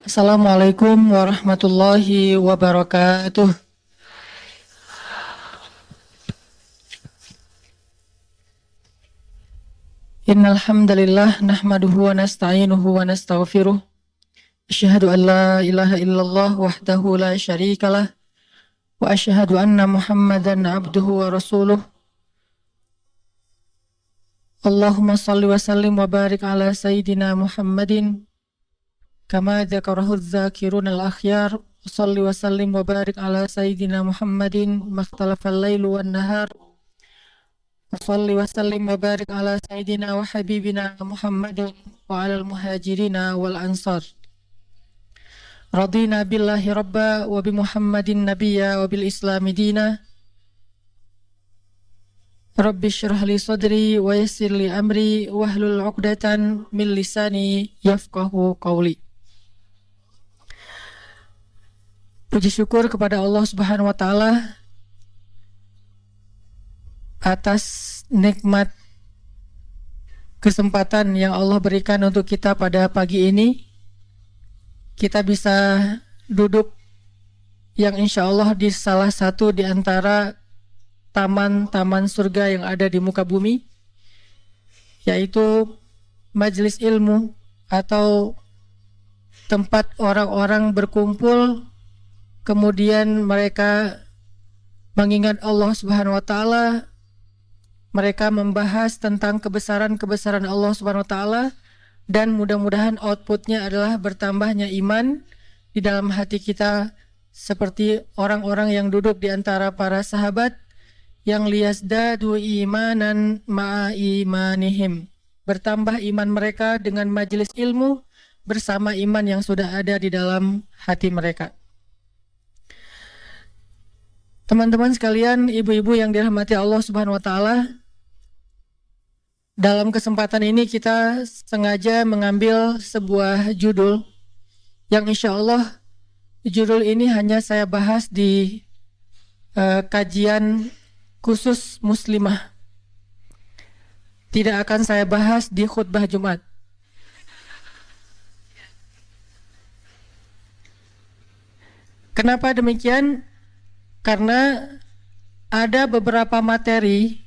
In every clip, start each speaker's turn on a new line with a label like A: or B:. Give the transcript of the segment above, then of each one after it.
A: Assalamualaikum warahmatullahi wabarakatuh. Innal hamdalillah nahmaduhu wa nasta'inuhu wa nastaghfiruh. Asyhadu an la ilaha illallah wahdahu la syarikalah wa asyhadu anna Muhammadan abduhu wa rasuluh. Allahumma salli wa sallim wa barik ala sayyidina Muhammadin kama dzakarahu dzakirun al-akhyar. Salli wa sallim wa barik ala sayyidina Muhammadin makhtalafal lailu wan nahar. Salli wa sallim wa barik ala sayyidina wa habibina Muhammadin wa ala al-muhajirina wal ansar. Radina billahi rabba wa bi Muhammadin nabiyya wa bil islami dina. Rabbi syrah li sadri wa yassir li amri wahlul 'uqdatan min lisani yafqahu qawli. Puji syukur kepada Allah Subhanahu wa taala atas nikmat kesempatan yang Allah berikan untuk kita pada pagi ini. Kita bisa duduk yang insya Allah di salah satu di antara taman-taman surga yang ada di muka bumi, yaitu majelis ilmu atau tempat orang-orang berkumpul, kemudian mereka mengingat Allah Subhanahu wa taala. Mereka membahas tentang kebesaran-kebesaran Allah Subhanahu wa taala, dan mudah-mudahan outputnya adalah bertambahnya iman di dalam hati kita, seperti orang-orang yang duduk di antara para sahabat yang liyazdadu imanan ma'a imanihim. Bertambah iman mereka dengan majelis ilmu bersama iman yang sudah ada di dalam hati mereka. Teman-teman sekalian, ibu-ibu yang dirahmati Allah Subhanahu wa taala, dalam kesempatan ini kita sengaja mengambil sebuah judul yang insya Allah judul ini hanya saya bahas di kajian khusus muslimah. Tidak akan saya bahas di khutbah Jumat. Kenapa demikian? Karena ada beberapa materi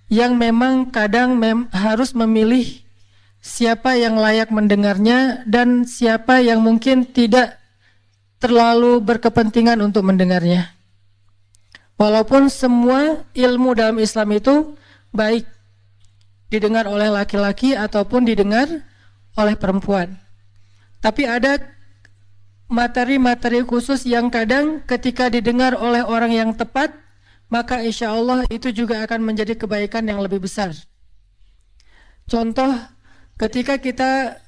A: yang memang kadang harus memilih siapa yang layak mendengarnya dan siapa yang mungkin tidak terlalu berkepentingan untuk mendengarnya. Walaupun semua ilmu dalam Islam itu baik didengar oleh laki-laki ataupun didengar oleh perempuan. Tapi ada materi-materi khusus yang kadang ketika didengar oleh orang yang tepat, maka insya Allah itu juga akan menjadi kebaikan yang lebih besar. Contoh, ketika kita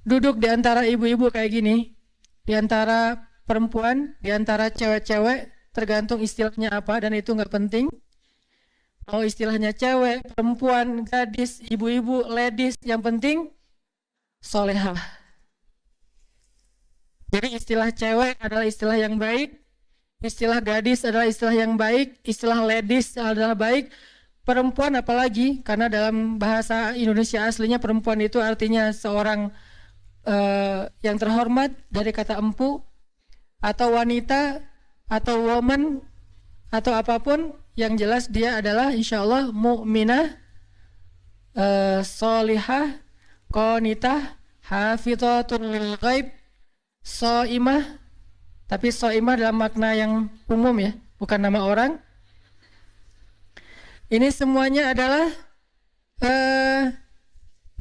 A: duduk di antara ibu-ibu kayak gini, di antara perempuan, di antara cewek-cewek, tergantung istilahnya apa, dan itu nggak penting. Mau istilahnya cewek, perempuan, gadis, ibu-ibu, ladies, yang penting solehah. Jadi istilah cewek adalah istilah yang baik, istilah gadis adalah istilah yang baik, istilah ladies adalah baik, perempuan apalagi, karena dalam bahasa Indonesia aslinya perempuan itu artinya seorang yang terhormat dari kata empu, atau wanita, atau woman, atau apapun, yang jelas dia adalah insya Allah mu'minah, solihah, qanitah, hafidhatul lil ghaib, so'imah. Tapi so'imah dalam makna yang umum ya, bukan nama orang. Ini semuanya adalah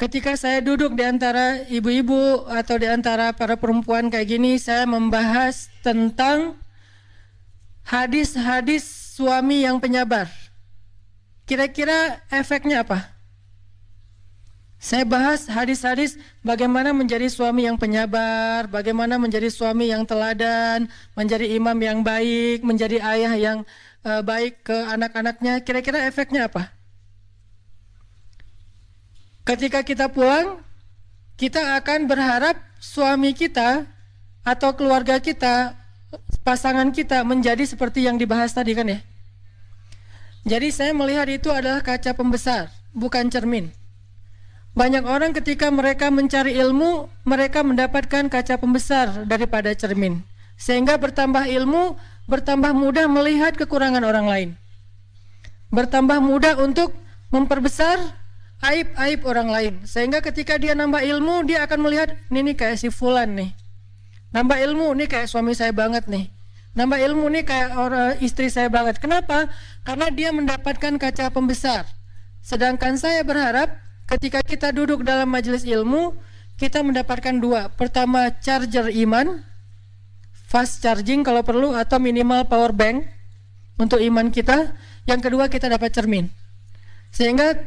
A: ketika saya duduk di antara ibu-ibu atau di antara para perempuan kayak gini, saya membahas tentang hadis-hadis suami yang penyabar. Kira-kira efeknya apa? Saya bahas hadis-hadis bagaimana menjadi suami yang penyabar, bagaimana menjadi suami yang teladan, menjadi imam yang baik, menjadi ayah yang baik ke anak-anaknya. Kira-kira efeknya apa? Ketika kita pulang, kita akan berharap suami kita atau keluarga kita, pasangan kita menjadi seperti yang dibahas tadi kan ya. Jadi saya melihat itu adalah kaca pembesar, bukan cermin. Banyak orang ketika mereka mencari ilmu, mereka mendapatkan kaca pembesar daripada cermin. Sehingga bertambah ilmu, bertambah mudah melihat kekurangan orang lain. Bertambah mudah untuk memperbesar aib-aib orang lain. Sehingga ketika dia nambah ilmu, dia akan melihat, ini kayak si fulan nih. Nambah ilmu, nih kayak suami saya banget nih. Nambah ilmu, nih kayak orang istri saya banget. Kenapa? Karena dia mendapatkan kaca pembesar. Sedangkan saya berharap ketika kita duduk dalam majelis ilmu, kita mendapatkan dua. Pertama, charger iman, fast charging kalau perlu, atau minimal power bank untuk iman kita. Yang kedua, kita dapat cermin. Sehingga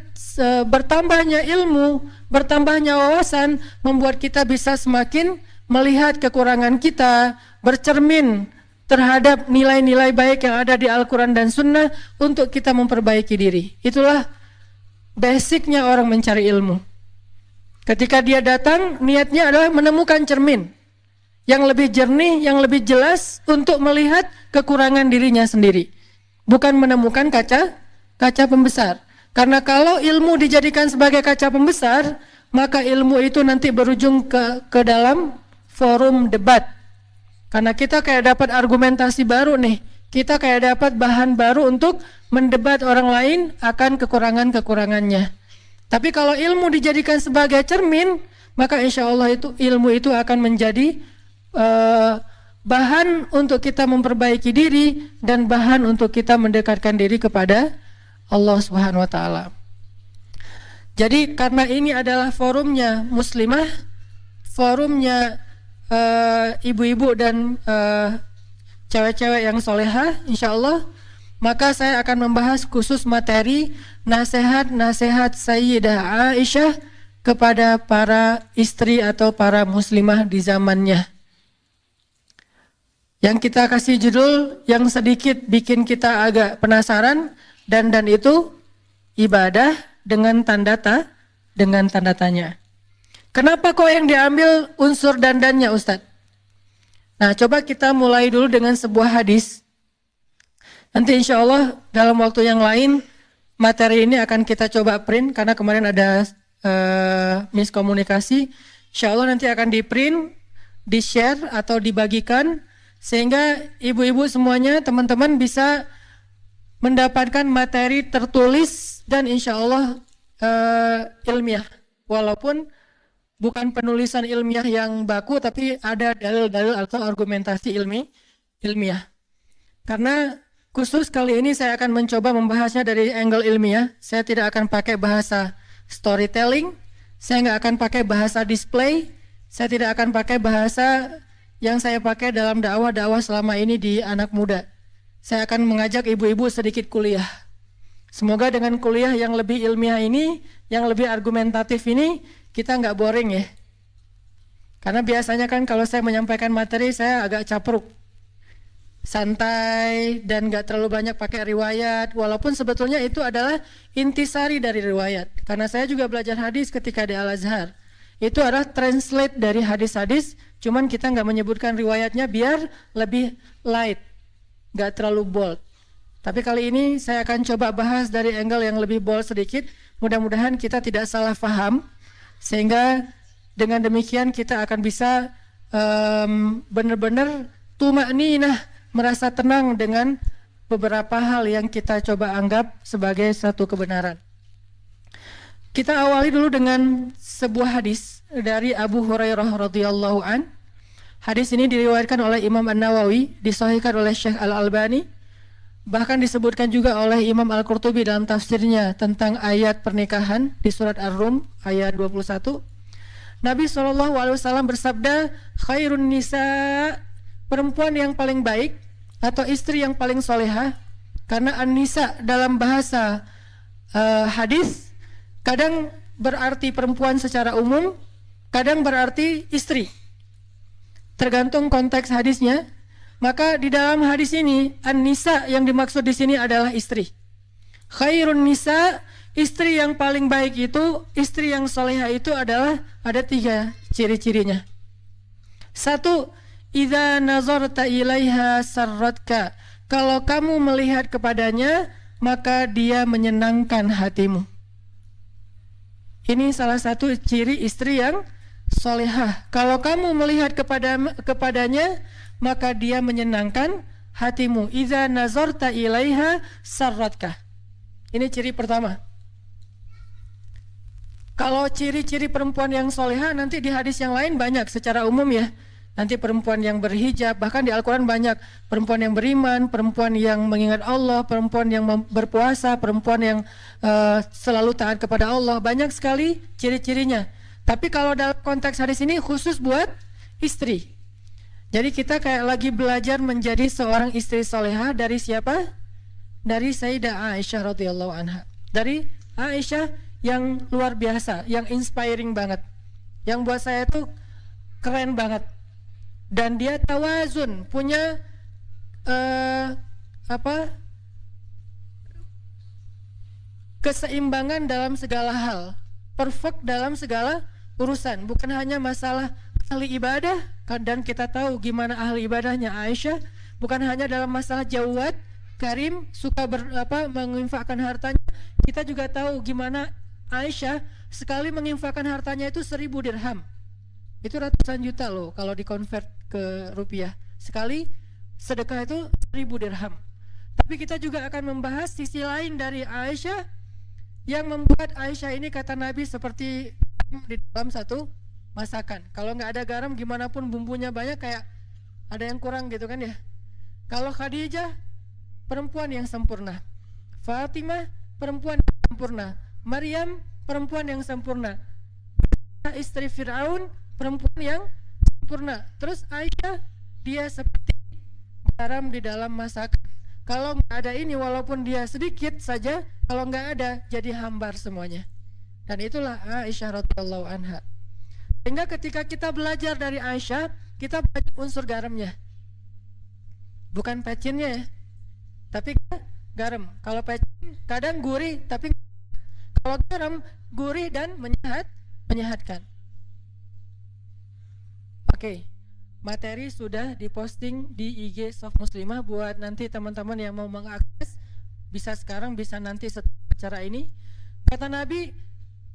A: bertambahnya ilmu, bertambahnya wawasan membuat kita bisa semakin melihat kekurangan kita, bercermin terhadap nilai-nilai baik yang ada di Al-Quran dan Sunnah untuk kita memperbaiki diri. Itulah basicnya orang mencari ilmu. Ketika dia datang, niatnya adalah menemukan cermin yang lebih jernih, yang lebih jelas untuk melihat kekurangan dirinya sendiri, bukan menemukan kaca pembesar. Karena kalau ilmu dijadikan sebagai kaca pembesar, maka ilmu itu nanti berujung ke dalam forum debat. Karena kita kayak dapat argumentasi baru nih, kita kayak dapat bahan baru untuk mendebat orang lain akan kekurangan-kekurangannya. Tapi kalau ilmu dijadikan sebagai cermin, maka insya Allah itu ilmu itu akan menjadi bahan untuk kita memperbaiki diri dan bahan untuk kita mendekatkan diri kepada Allah Subhanahu wa Ta'ala. Jadi karena ini adalah forumnya muslimah, forumnya ibu-ibu dan cewek-cewek yang solehah, insya Allah, maka saya akan membahas khusus materi nasihat-nasihat Sayyidah Aisyah kepada para istri atau para muslimah di zamannya. Yang kita kasih judul yang sedikit bikin kita agak penasaran, dan itu ibadah dengan tanda tanya. Kenapa kok yang diambil unsur dandannya, Ustadz? Nah, coba kita mulai dulu dengan sebuah hadis. Nanti insya Allah dalam waktu yang lain materi ini akan kita coba print, karena kemarin ada miskomunikasi. Insya Allah nanti akan di print, di share atau dibagikan, sehingga ibu-ibu semuanya, teman-teman bisa mendapatkan materi tertulis dan insya Allah ilmiah. Walaupun bukan penulisan ilmiah yang baku, tapi ada dalil-dalil atau argumentasi ilmiah. Karena khusus kali ini saya akan mencoba membahasnya dari angle ilmiah. Saya tidak akan pakai bahasa storytelling, saya nggak akan pakai bahasa display, saya tidak akan pakai bahasa yang saya pakai dalam dakwah-dakwah selama ini di anak muda. Saya akan mengajak ibu-ibu sedikit kuliah. Semoga dengan kuliah yang lebih ilmiah ini, yang lebih argumentatif ini, kita nggak boring ya. Karena biasanya kan kalau saya menyampaikan materi, saya agak capruk, santai, dan nggak terlalu banyak pakai riwayat. Walaupun sebetulnya itu adalah intisari dari riwayat. Karena saya juga belajar hadis ketika di Al-Azhar. Itu adalah translate dari hadis-hadis, cuman kita nggak menyebutkan riwayatnya biar lebih light, nggak terlalu bold. Tapi kali ini saya akan coba bahas dari angle yang lebih bold sedikit. Mudah-mudahan kita tidak salah paham, sehingga dengan demikian kita akan bisa benar-benar tumakninah, merasa tenang dengan beberapa hal yang kita coba anggap sebagai satu kebenaran. Kita awali dulu dengan sebuah hadis dari Abu Hurairah radhiyallahu an. Hadis ini diriwayatkan oleh Imam An-Nawawi, disahihkan oleh Syekh Al-Albani, bahkan disebutkan juga oleh Imam Al-Qurtubi dalam tafsirnya tentang ayat pernikahan di surat Ar-Rum ayat 21. Nabi SAW bersabda, khairun nisa, perempuan yang paling baik atau istri yang paling solehah. Karena an-nisa dalam bahasa hadis kadang berarti perempuan secara umum, kadang berarti istri, tergantung konteks hadisnya. Maka di dalam hadis ini an-nisa yang dimaksud di sini adalah istri. Khairun nisa, istri yang paling baik itu, istri yang solehah itu adalah ada 3 ciri-cirinya. 1, idza nazarta ilaiha sarratka, kalau kamu melihat kepadanya maka dia menyenangkan hatimu. Ini salah satu ciri istri yang solehah. Kalau kamu melihat kepadanya, maka dia menyenangkan hatimu. Iza nazarta ilaiha sarratka. Ini ciri pertama. Kalau ciri-ciri perempuan yang solehah nanti di hadis yang lain banyak secara umum ya. Nanti perempuan yang berhijab, bahkan di Al-Quran banyak. Perempuan yang beriman, perempuan yang mengingat Allah, perempuan yang berpuasa, perempuan yang selalu taat kepada Allah. Banyak sekali ciri-cirinya. Tapi kalau dalam konteks hadis ini khusus buat istri. Jadi kita kayak lagi belajar menjadi seorang istri solehah dari siapa? Dari Sayyidah Aisyah radhiyallahu anha. Dari Aisyah yang luar biasa, yang inspiring banget. Yang buat saya itu keren banget. Dan dia tawazun, punya keseimbangan dalam segala hal, perfect dalam segala urusan. Bukan hanya masalah ahli ibadah, dan kita tahu gimana ahli ibadahnya Aisyah. Bukan hanya dalam masalah jawad, karim, suka menginfakkan hartanya. Kita juga tahu gimana Aisyah sekali menginfakkan hartanya itu 1000 dirham. Itu ratusan juta loh kalau dikonvert ke rupiah. Sekali sedekah itu 1000 dirham. Tapi kita juga akan membahas sisi lain dari Aisyah yang membuat Aisyah ini, kata Nabi, seperti di dalam satu masakan. Kalau nggak ada garam, gimana pun bumbunya banyak, kayak ada yang kurang gitu kan ya. Kalau Khadijah, perempuan yang sempurna. Fatimah, perempuan yang sempurna. Maryam, perempuan yang sempurna. Istri Fir'aun, perempuan yang sempurna. Terus Aisyah, dia seperti garam di dalam masakan. Kalau nggak ada ini, walaupun dia sedikit saja, kalau nggak ada, jadi hambar semuanya. Dan itulah Aisyah radhiyallahu anha. Sehingga ketika kita belajar dari Aisyah, kita belajar unsur garamnya. Bukan pecinnya ya, tapi garam. Kalau pecin kadang gurih, tapi kalau garam gurih dan menyehatkan. Oke, materi sudah diposting di IG Soft Muslimah buat nanti teman-teman yang mau mengakses, bisa sekarang, bisa nanti setelah acara ini. Kata Nabi,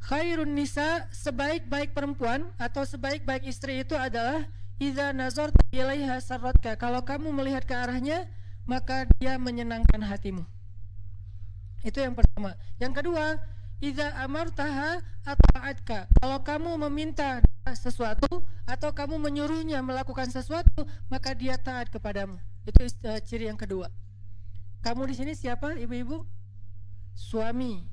A: khairun nisa, sebaik-baik perempuan atau sebaik-baik istri itu adalah idza nazarta ilaiha sarratka. Kalau kamu melihat ke arahnya, maka dia menyenangkan hatimu. Itu yang pertama. Yang kedua, idza amartaha ata'atka. Kalau kamu meminta sesuatu atau kamu menyuruhnya melakukan sesuatu, maka dia taat kepadamu. Itu ciri yang kedua. Kamu di sini siapa, ibu-ibu? Suami.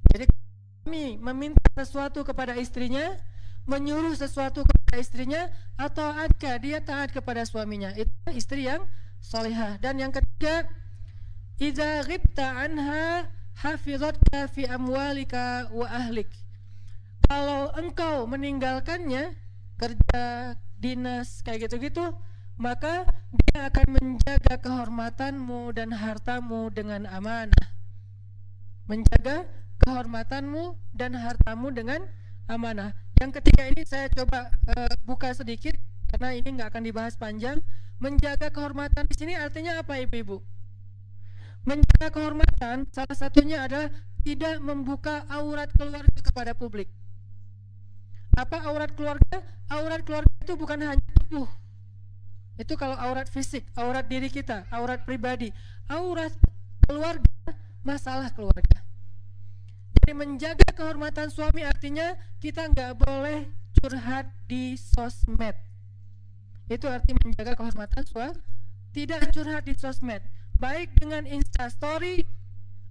A: Jadi suami meminta sesuatu kepada istrinya, menyuruh sesuatu kepada istrinya, atau adka, dia taat kepada suaminya. Itu istri yang solehah. Dan yang ketiga, idza ghibta anha hafizatka fi amwalika wa ahlik. Kalau engkau meninggalkannya, kerja, dinas, kayak gitu-gitu, maka dia akan menjaga kehormatanmu dan hartamu dengan amanah. Menjaga kehormatanmu dan hartamu dengan amanah. Yang ketiga ini saya coba buka sedikit karena ini nggak akan dibahas panjang. Menjaga kehormatan di sini artinya apa, ibu-ibu? Menjaga kehormatan salah satunya adalah tidak membuka aurat keluarga kepada publik. Apa aurat keluarga? Aurat keluarga itu bukan hanya tubuh. Itu kalau aurat fisik, aurat diri kita, aurat pribadi. Aurat keluarga, masalah keluarga. Jadi menjaga kehormatan suami artinya kita nggak boleh curhat di sosmed. Itu arti menjaga kehormatan suami. Tidak curhat di sosmed, baik dengan Instastory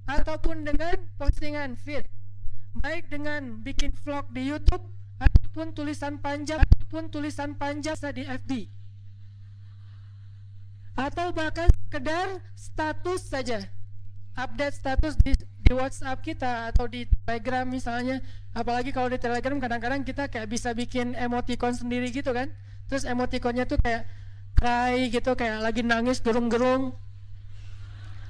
A: ataupun dengan postingan feed, baik dengan bikin vlog di YouTube ataupun tulisan panjang di FB, atau bahkan sekedar status saja, update status di WhatsApp kita atau di Telegram misalnya. Apalagi kalau di Telegram kadang-kadang kita kayak bisa bikin emoticon sendiri gitu kan. Terus emoticonnya tuh kayak cry gitu, kayak lagi nangis gerung-gerung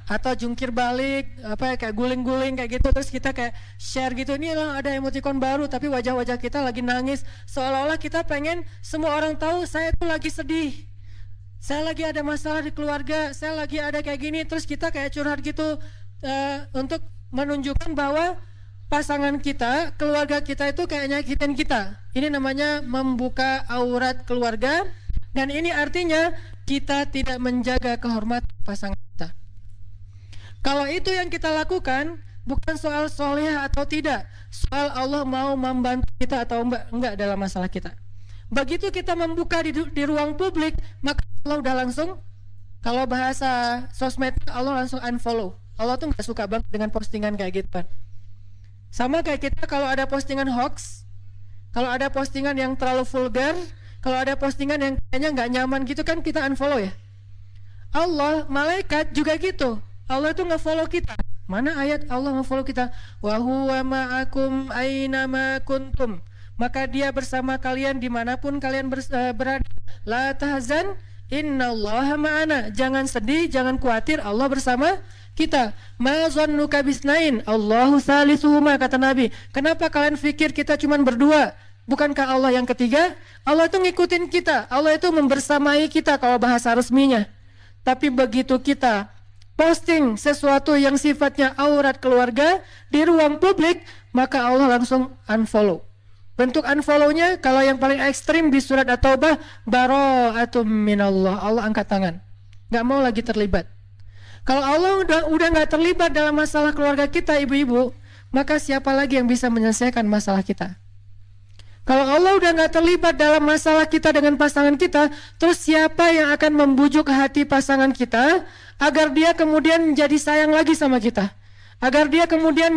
A: atau jungkir balik, kayak guling-guling kayak gitu. Terus kita kayak share gitu, ini loh ada emoticon baru tapi wajah-wajah kita lagi nangis, seolah-olah kita pengen semua orang tahu saya tuh lagi sedih, saya lagi ada masalah di keluarga, saya lagi ada kayak gini. Terus kita kayak curhat gitu untuk menunjukkan bahwa pasangan kita, keluarga kita itu kayak nyakitin kita. Ini namanya membuka aurat keluarga, dan ini artinya kita tidak menjaga kehormatan pasangan kita. Kalau itu yang kita lakukan, bukan soal soleh atau tidak, soal Allah mau membantu kita atau enggak dalam masalah kita. Begitu kita membuka di ruang publik, maka Allah udah langsung, kalau bahasa sosmed, Allah langsung unfollow. Allah tuh nggak suka banget dengan postingan kayak gitu kan. Sama kayak kita kalau ada postingan hoax, kalau ada postingan yang terlalu vulgar, kalau ada postingan yang kayaknya nggak nyaman gitu kan, kita unfollow ya. Allah, malaikat juga gitu. Allah tuh nge-follow kita. Mana ayat Allah nge-follow kita? Wa huwa ma'akum aynama kuntum. Maka dia bersama kalian dimanapun kalian berada. La tahzan innallaha ma'ana. Jangan sedih, jangan khawatir, Allah bersama kita. Ma zannuka bisnain Allahu salisuhuma, kata Nabi. Kenapa kalian pikir kita cuma berdua? Bukankah Allah yang ketiga? Allah itu ngikutin kita. Allah itu membersamai kita kalau bahasa resminya. Tapi begitu kita posting sesuatu yang sifatnya aurat keluarga di ruang publik, maka Allah langsung unfollow. Bentuk unfollow-nya kalau yang paling ekstrim di surat At-Taubah, bara'atum minallah, Allah angkat tangan, nggak mau lagi terlibat. Kalau Allah udah nggak terlibat dalam masalah keluarga kita, ibu-ibu, maka siapa lagi yang bisa menyelesaikan masalah kita? Kalau Allah udah nggak terlibat dalam masalah kita dengan pasangan kita, terus siapa yang akan membujuk hati pasangan kita agar dia kemudian jadi sayang lagi sama kita, agar dia kemudian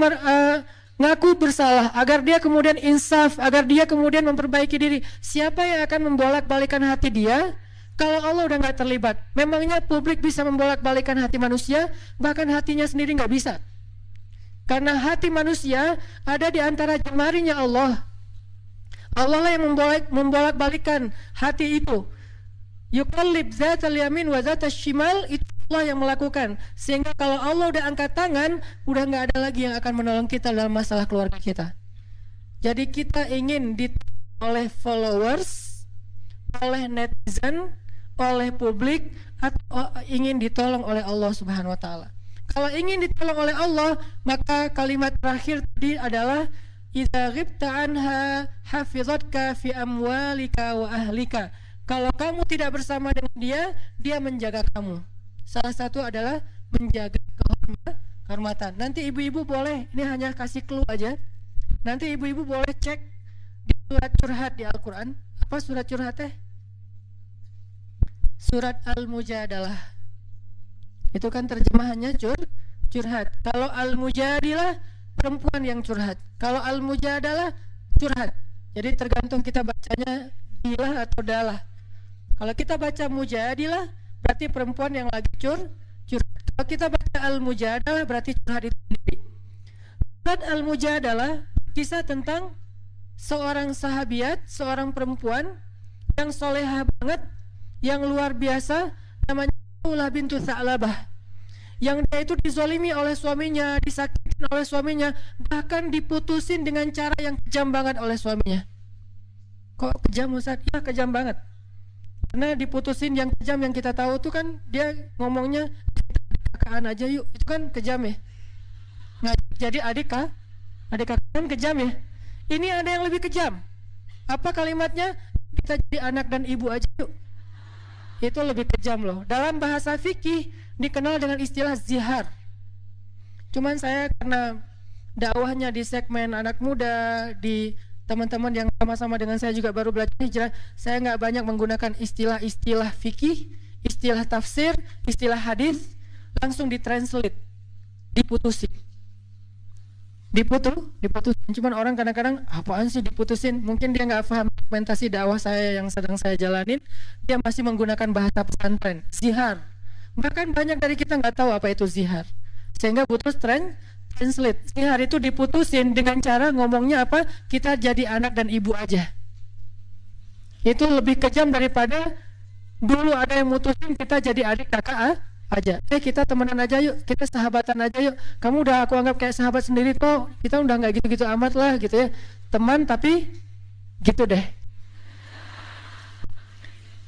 A: ngaku bersalah, agar dia kemudian insaf, agar dia kemudian memperbaiki diri? Siapa yang akan membolak-balikan hati dia kalau Allah udah nggak terlibat? Memangnya publik bisa membolak-balikan hati manusia? Bahkan hatinya sendiri nggak bisa, karena hati manusia ada di antara jemarinya Allah. Allah lah yang membolak-balikan hati itu. Yuqallib zatal yamin wa zatal shimal, itu Allah yang melakukan. Sehingga kalau Allah udah angkat tangan, udah nggak ada lagi yang akan menolong kita dalam masalah keluarga kita. Jadi kita ingin ditolong oleh followers, oleh netizen, oleh publik, atau ingin ditolong oleh Allah Subhanahu wa Ta'ala. Kalau ingin ditolong oleh Allah, maka kalimat terakhir tadi adalah idza ghibta anha hafizatka fi amwalika wa ahlika. Kalau kamu tidak bersama dengan dia, dia menjaga kamu. Salah satu adalah menjaga kehormatan. Nanti ibu-ibu boleh, ini hanya kasih clue aja. Nanti ibu-ibu boleh cek di surat curhat di Al-Quran. Apa surat curhat teh? Surat Al-Mujadalah. Itu kan terjemahannya curhat. Kalau Al-Mujadilah, perempuan yang curhat. Kalau Al-Mujadalah, curhat. Jadi tergantung kita bacanya dilah atau dalah. Kalau kita baca Mujadilah, berarti perempuan yang lagi curhat. Kalau kita baca Al-Mujadalah, berarti curhat itu sendiri. Surat Al-Mujadalah kisah tentang seorang sahabiat, seorang perempuan yang solehah banget, yang luar biasa, namanya Khawlah bintu Tha'labah, yang dia itu dizolimi oleh suaminya, disakitin oleh suaminya, bahkan diputusin dengan cara yang kejam banget oleh suaminya. Kok kejam Ustaz? Ya kejam banget. Karena diputusin yang kejam yang kita tahu tuh kan, dia ngomongnya kakak aja yuk, itu kan kejam ya. Nggak jadi adik kakak kan kejam ya. Ini ada yang lebih kejam. Apa kalimatnya? Kita jadi anak dan ibu aja yuk. Itu lebih kejam loh. Dalam bahasa fikih dikenal dengan istilah zihar. Cuman saya karena dakwahnya di segmen anak muda, di teman-teman yang sama-sama dengan saya juga baru belajar hijrah, saya nggak banyak menggunakan istilah-istilah fikih, istilah tafsir, istilah hadis, langsung ditranslate, diputusin. Cuman orang kadang-kadang apaan sih diputusin? Mungkin dia nggak paham segmentasi dakwah saya yang sedang saya jalanin, dia masih menggunakan bahasa pesantren, zihar. Bahkan banyak dari kita nggak tahu apa itu zihar, sehingga butuh translate. Zihar itu diputusin dengan cara ngomongnya apa? Kita jadi anak dan ibu aja. Itu lebih kejam daripada dulu ada yang mutusin kita jadi adik kakak aja. Kita temenan aja yuk, kita sahabatan aja yuk. Kamu udah aku anggap kayak sahabat sendiri kok. Kita udah nggak gitu-gitu amat lah gitu ya. Teman tapi gitu deh.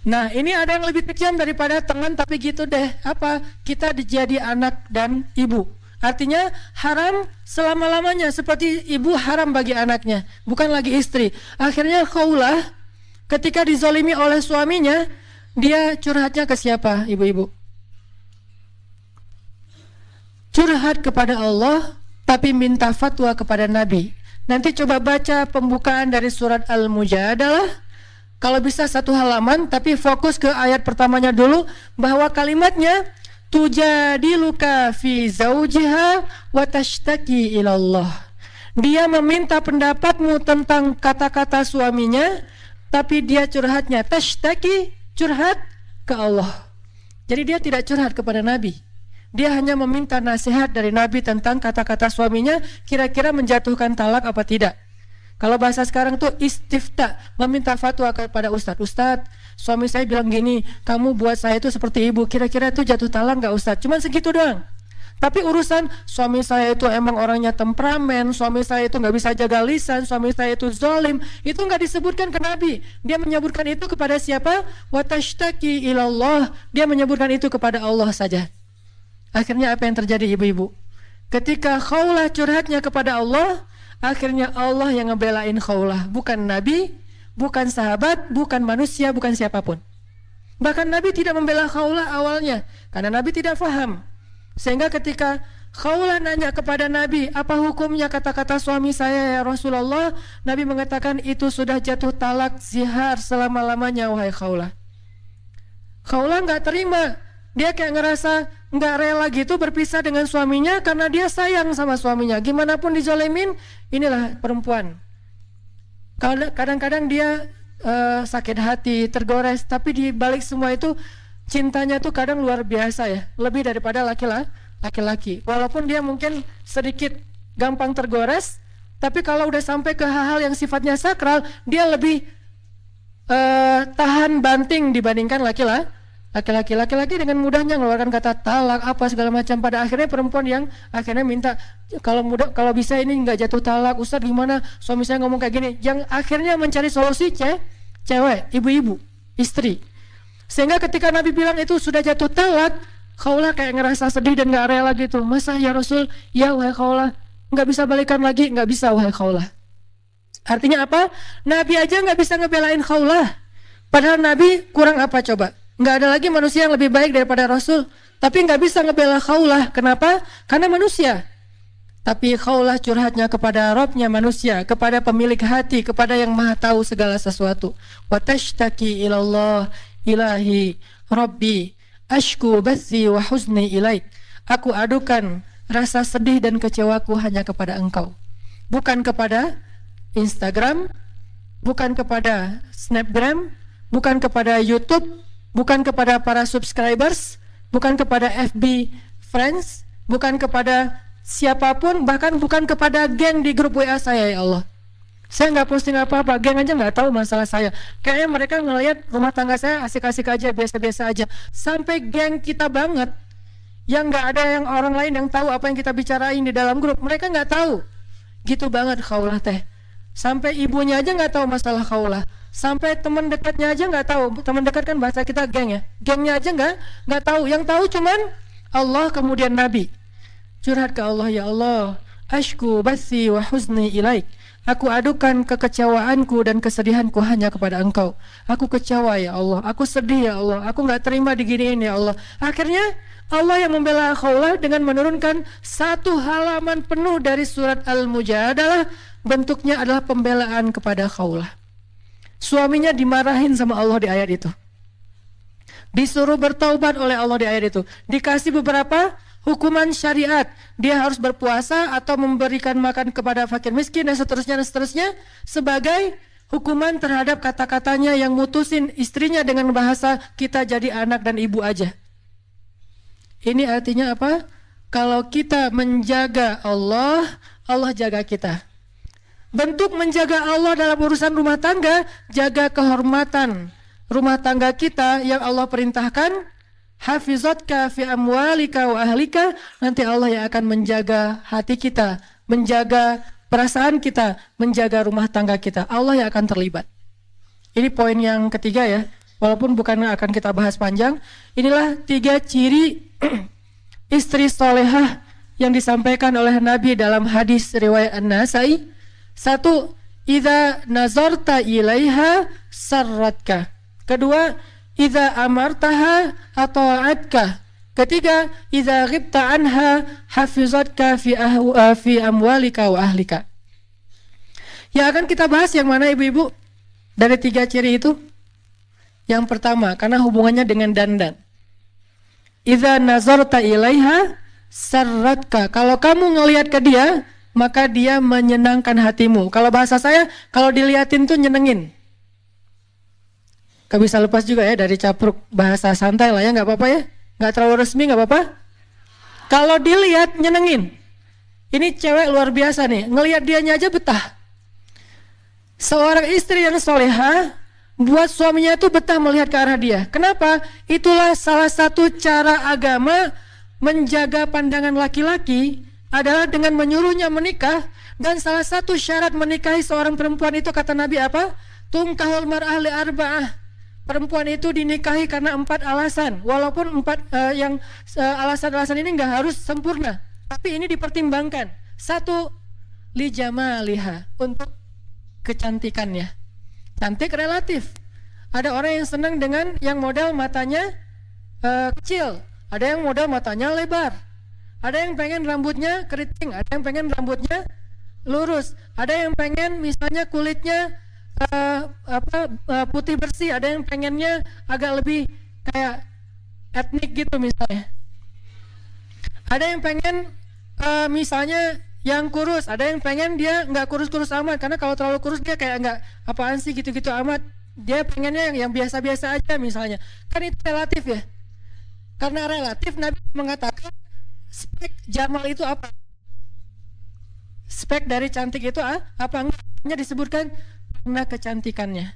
A: Nah ini ada yang lebih kejam daripada teman tapi gitu deh. Apa? Kita jadi anak dan ibu. Artinya haram selama-lamanya, seperti ibu haram bagi anaknya, bukan lagi istri. Akhirnya Khawlah ketika dizolimi oleh suaminya, dia curhatnya ke siapa, ibu-ibu? Curhat kepada Allah, tapi minta fatwa kepada Nabi. Nanti coba baca pembukaan dari surat Al-Mujadalah. Kalau bisa 1 halaman, tapi fokus ke ayat pertamanya dulu, bahwa kalimatnya tujadiluka fi zaujiha wa tashtaki ilallah. Dia meminta pendapatmu tentang kata-kata suaminya, tapi dia curhatnya tashtaki, curhat ke Allah. Jadi dia tidak curhat kepada Nabi. Dia hanya meminta nasihat dari Nabi tentang kata-kata suaminya, kira-kira menjatuhkan talak apa tidak. Kalau bahasa sekarang tuh istifta, meminta fatwa kepada Ustadz. Ustadz, suami saya bilang gini, kamu buat saya itu seperti ibu, kira-kira itu jatuh talak nggak Ustadz? Cuman segitu doang. Tapi urusan suami saya itu emang orangnya temperamen, suami saya itu nggak bisa jaga lisan, suami saya itu zalim, itu nggak disebutkan ke Nabi. Dia menyebutkan itu kepada siapa? Watashtaki ilallah. Dia menyebutkan itu kepada Allah saja. Akhirnya apa yang terjadi, ibu-ibu? Ketika Khawlah curhatnya kepada Allah, akhirnya Allah yang ngebelain Khawlah, bukan Nabi, bukan sahabat, bukan manusia, bukan siapapun. Bahkan Nabi tidak membela Khawlah awalnya, karena Nabi tidak faham. Sehingga ketika Khawlah nanya kepada Nabi, apa hukumnya kata-kata suami saya ya Rasulullah? Nabi mengatakan itu sudah jatuh talak zihar selama-lamanya wahai Khawlah. Khawlah nggak terima. Dia kayak ngerasa nggak rela gitu berpisah dengan suaminya karena dia sayang sama suaminya. Gimana pun dizolemin, inilah perempuan. Kadang-kadang dia sakit hati, tergores, tapi di balik semua itu cintanya tuh kadang luar biasa ya, lebih daripada laki-laki. Walaupun dia mungkin sedikit gampang tergores, tapi kalau udah sampai ke hal-hal yang sifatnya sakral, dia lebih tahan banting dibandingkan laki-laki dengan mudahnya mengeluarkan kata talak apa segala macam. Pada akhirnya perempuan yang akhirnya minta kalau bisa ini nggak jatuh talak, Ustadz gimana, suami saya ngomong kayak gini, yang akhirnya mencari solusi cewek, ibu-ibu, istri. Sehingga ketika Nabi bilang itu sudah jatuh talak, Khawlah kayak ngerasa sedih dan nggak rela gitu. Masa ya Rasul, ya wahai Khawlah, nggak bisa balikan lagi? Nggak bisa wahai Khawlah. Artinya apa? Nabi aja nggak bisa ngebelain Khawlah, padahal Nabi kurang apa coba? Nggak ada lagi manusia yang lebih baik daripada Rasul, tapi nggak bisa ngebela Khawlah. Kenapa? Karena manusia. Tapi Khawlah curhatnya kepada Rabbnya manusia, kepada pemilik hati, kepada yang maha tahu segala sesuatu. Wa tashtaki ilallah, ilahi Rabbi ashku bathi wa huzni ilaik. Aku adukan rasa sedih dan kecewaku hanya kepada engkau, bukan kepada Instagram, bukan kepada Snapgram, bukan kepada YouTube, bukan kepada para subscribers, bukan kepada FB friends, bukan kepada siapapun, bahkan bukan kepada geng di grup WA saya ya Allah. Saya nggak posting apa-apa, geng aja nggak tahu masalah saya. Kayaknya mereka ngelihat rumah tangga saya asik-asik aja, biasa-biasa aja. Sampai geng kita banget, yang nggak ada yang orang lain yang tahu apa yang kita bicarain di dalam grup, mereka nggak tahu. Gitu banget Khawlah teh. Sampai ibunya aja nggak tahu masalah Khawlah. Sampai teman dekatnya aja nggak tahu. Teman dekat kan bahasa kita geng ya. Gengnya aja nggak tahu. Yang tahu cuman Allah kemudian Nabi. Curhat ke Allah, ya Allah, ashku bathi wa huzni ilaik. Aku adukan kekecewaanku dan kesedihanku hanya kepada Engkau. Aku kecewa ya Allah. Aku sedih ya Allah. Aku nggak terima diginiin ya Allah. Akhirnya Allah yang membela Khawlah dengan menurunkan 1 halaman penuh dari surat Al-Mujadalah. Bentuknya adalah pembelaan kepada Khawlah. Suaminya dimarahin sama Allah di ayat itu, disuruh bertaubat oleh Allah di ayat itu, dikasih beberapa hukuman syariat, dia harus berpuasa atau memberikan makan kepada fakir miskin dan seterusnya sebagai hukuman terhadap kata-katanya yang mutusin istrinya dengan bahasa kita jadi anak dan ibu aja. Ini artinya apa? Kalau kita menjaga Allah, Allah jaga kita. Bentuk menjaga Allah dalam urusan rumah tangga, jaga kehormatan rumah tangga kita yang Allah perintahkan. Hafizatka fi amwalika wa ahlika. Nanti Allah yang akan menjaga hati kita, menjaga perasaan kita, menjaga rumah tangga kita. Allah yang akan terlibat. Ini poin yang ketiga ya. Walaupun bukan akan kita bahas panjang. Inilah 3 ciri istri solehah yang disampaikan oleh Nabi dalam hadis riwayat An-Nasai. Satu, idza nazarta ilaiha sarratka. Kedua, idza amartaha ata'atka. Ketiga, idza ghibta anha hafizatka fi amwalika wa ahlika. Yang akan kita bahas yang mana ibu-ibu? Dari 3 ciri itu. Yang pertama, karena hubungannya dengan dandan. Idza nazarta ilaiha sarratka. Kalau kamu ngelihat ke dia, maka dia menyenangkan hatimu. Kalau bahasa saya, kalau diliatin tuh nyenengin. Gak bisa lepas juga ya dari capruk bahasa santai lah ya, gak apa-apa ya. Gak terlalu resmi gak apa-apa. Kalau dilihat nyenengin. Ini cewek luar biasa nih, ngelihat dianya aja betah. Seorang istri yang solehah buat suaminya itu betah melihat ke arah dia. Kenapa? Itulah salah satu cara agama menjaga pandangan laki-laki adalah dengan menyuruhnya menikah. Dan salah satu syarat menikahi seorang perempuan itu kata Nabi apa? Tunkahul mar'ah li arba'ah. Perempuan itu dinikahi karena 4 alasan. Walaupun 4 alasan-alasan ini nggak harus sempurna, tapi ini dipertimbangkan. 1, li jamaliha, untuk kecantikannya. Cantik relatif. Ada orang yang senang dengan yang model matanya kecil, ada yang model matanya lebar, ada yang pengen rambutnya keriting, ada yang pengen rambutnya lurus, ada yang pengen misalnya kulitnya putih bersih, ada yang pengennya agak lebih kayak etnik gitu misalnya. Ada yang pengen misalnya yang kurus, ada yang pengen dia nggak kurus-kurus amat, karena kalau terlalu kurus dia kayak nggak apaan sih gitu-gitu amat. Dia pengennya yang biasa-biasa aja misalnya. Kan itu relatif ya. Karena relatif, Nabi mengatakan spek jamal itu apa? Spek dari cantik itu apa? Enggaknya disebutkan karena kecantikannya.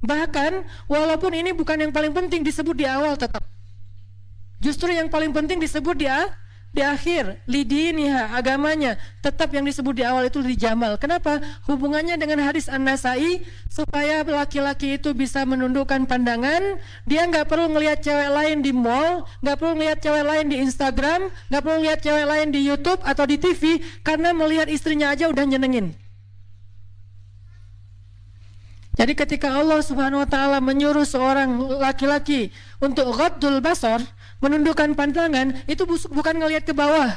A: Bahkan walaupun ini bukan yang paling penting disebut di awal tetap. Justru yang paling penting disebut di akhir, lidiniha, agamanya. Tetap yang disebut di awal itu di jamal. Kenapa? Hubungannya dengan hadis An-Nasai, supaya laki-laki itu bisa menundukkan pandangan. Dia nggak perlu ngelihat cewek lain di mall, nggak perlu ngelihat cewek lain di Instagram, nggak perlu ngelihat cewek lain di YouTube atau di TV, karena melihat istrinya aja udah nyenengin. Jadi ketika Allah Subhanahu wa taala menyuruh seorang laki-laki untuk ghaddul basar, menundukkan pandangan, itu bukan ngelihat ke bawah.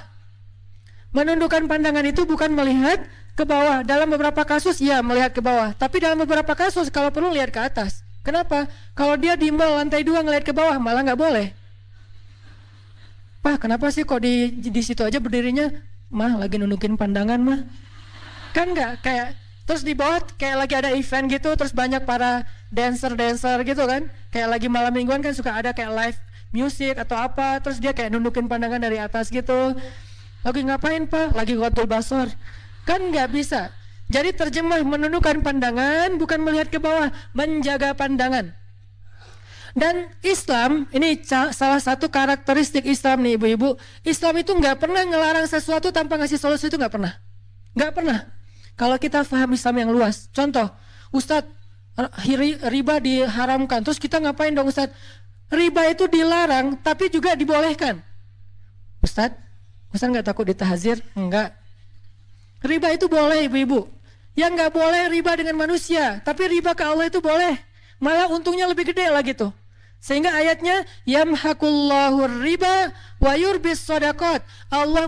A: Menundukkan pandangan itu bukan melihat ke bawah. Dalam beberapa kasus ya melihat ke bawah, tapi dalam beberapa kasus kalau perlu lihat ke atas. Kenapa? Kalau dia di mall lantai 2 ngelihat ke bawah malah nggak boleh. Pak, kenapa sih kok di situ aja berdirinya? Mah lagi nundukin pandangan mah. Kan nggak kayak terus di bawah kayak lagi ada event gitu, terus banyak para dancer gitu kan, kayak lagi malam mingguan kan suka ada kayak live music atau apa, terus dia kayak nundukin pandangan dari atas gitu. Lagi ngapain Pak? Lagi ghaddul basar. Kan nggak bisa. Jadi terjemah menundukkan pandangan bukan melihat ke bawah, menjaga pandangan. Dan Islam, ini salah satu karakteristik Islam nih ibu-ibu. Islam itu nggak pernah ngelarang sesuatu tanpa ngasih solusi, itu nggak pernah. Nggak pernah. Kalau kita paham Islam yang luas. Contoh, Ustadz, riba diharamkan. Terus kita ngapain dong Ustadz? Riba itu dilarang tapi juga dibolehkan. Ustadz nggak takut ditahzir? Enggak. Riba itu boleh ibu-ibu. Yang nggak boleh riba dengan manusia, tapi riba ke Allah itu boleh. Malah untungnya lebih gede lagi tuh. Sehingga ayatnya yamhaqullahu riba wa yurbis shadaqat. Allah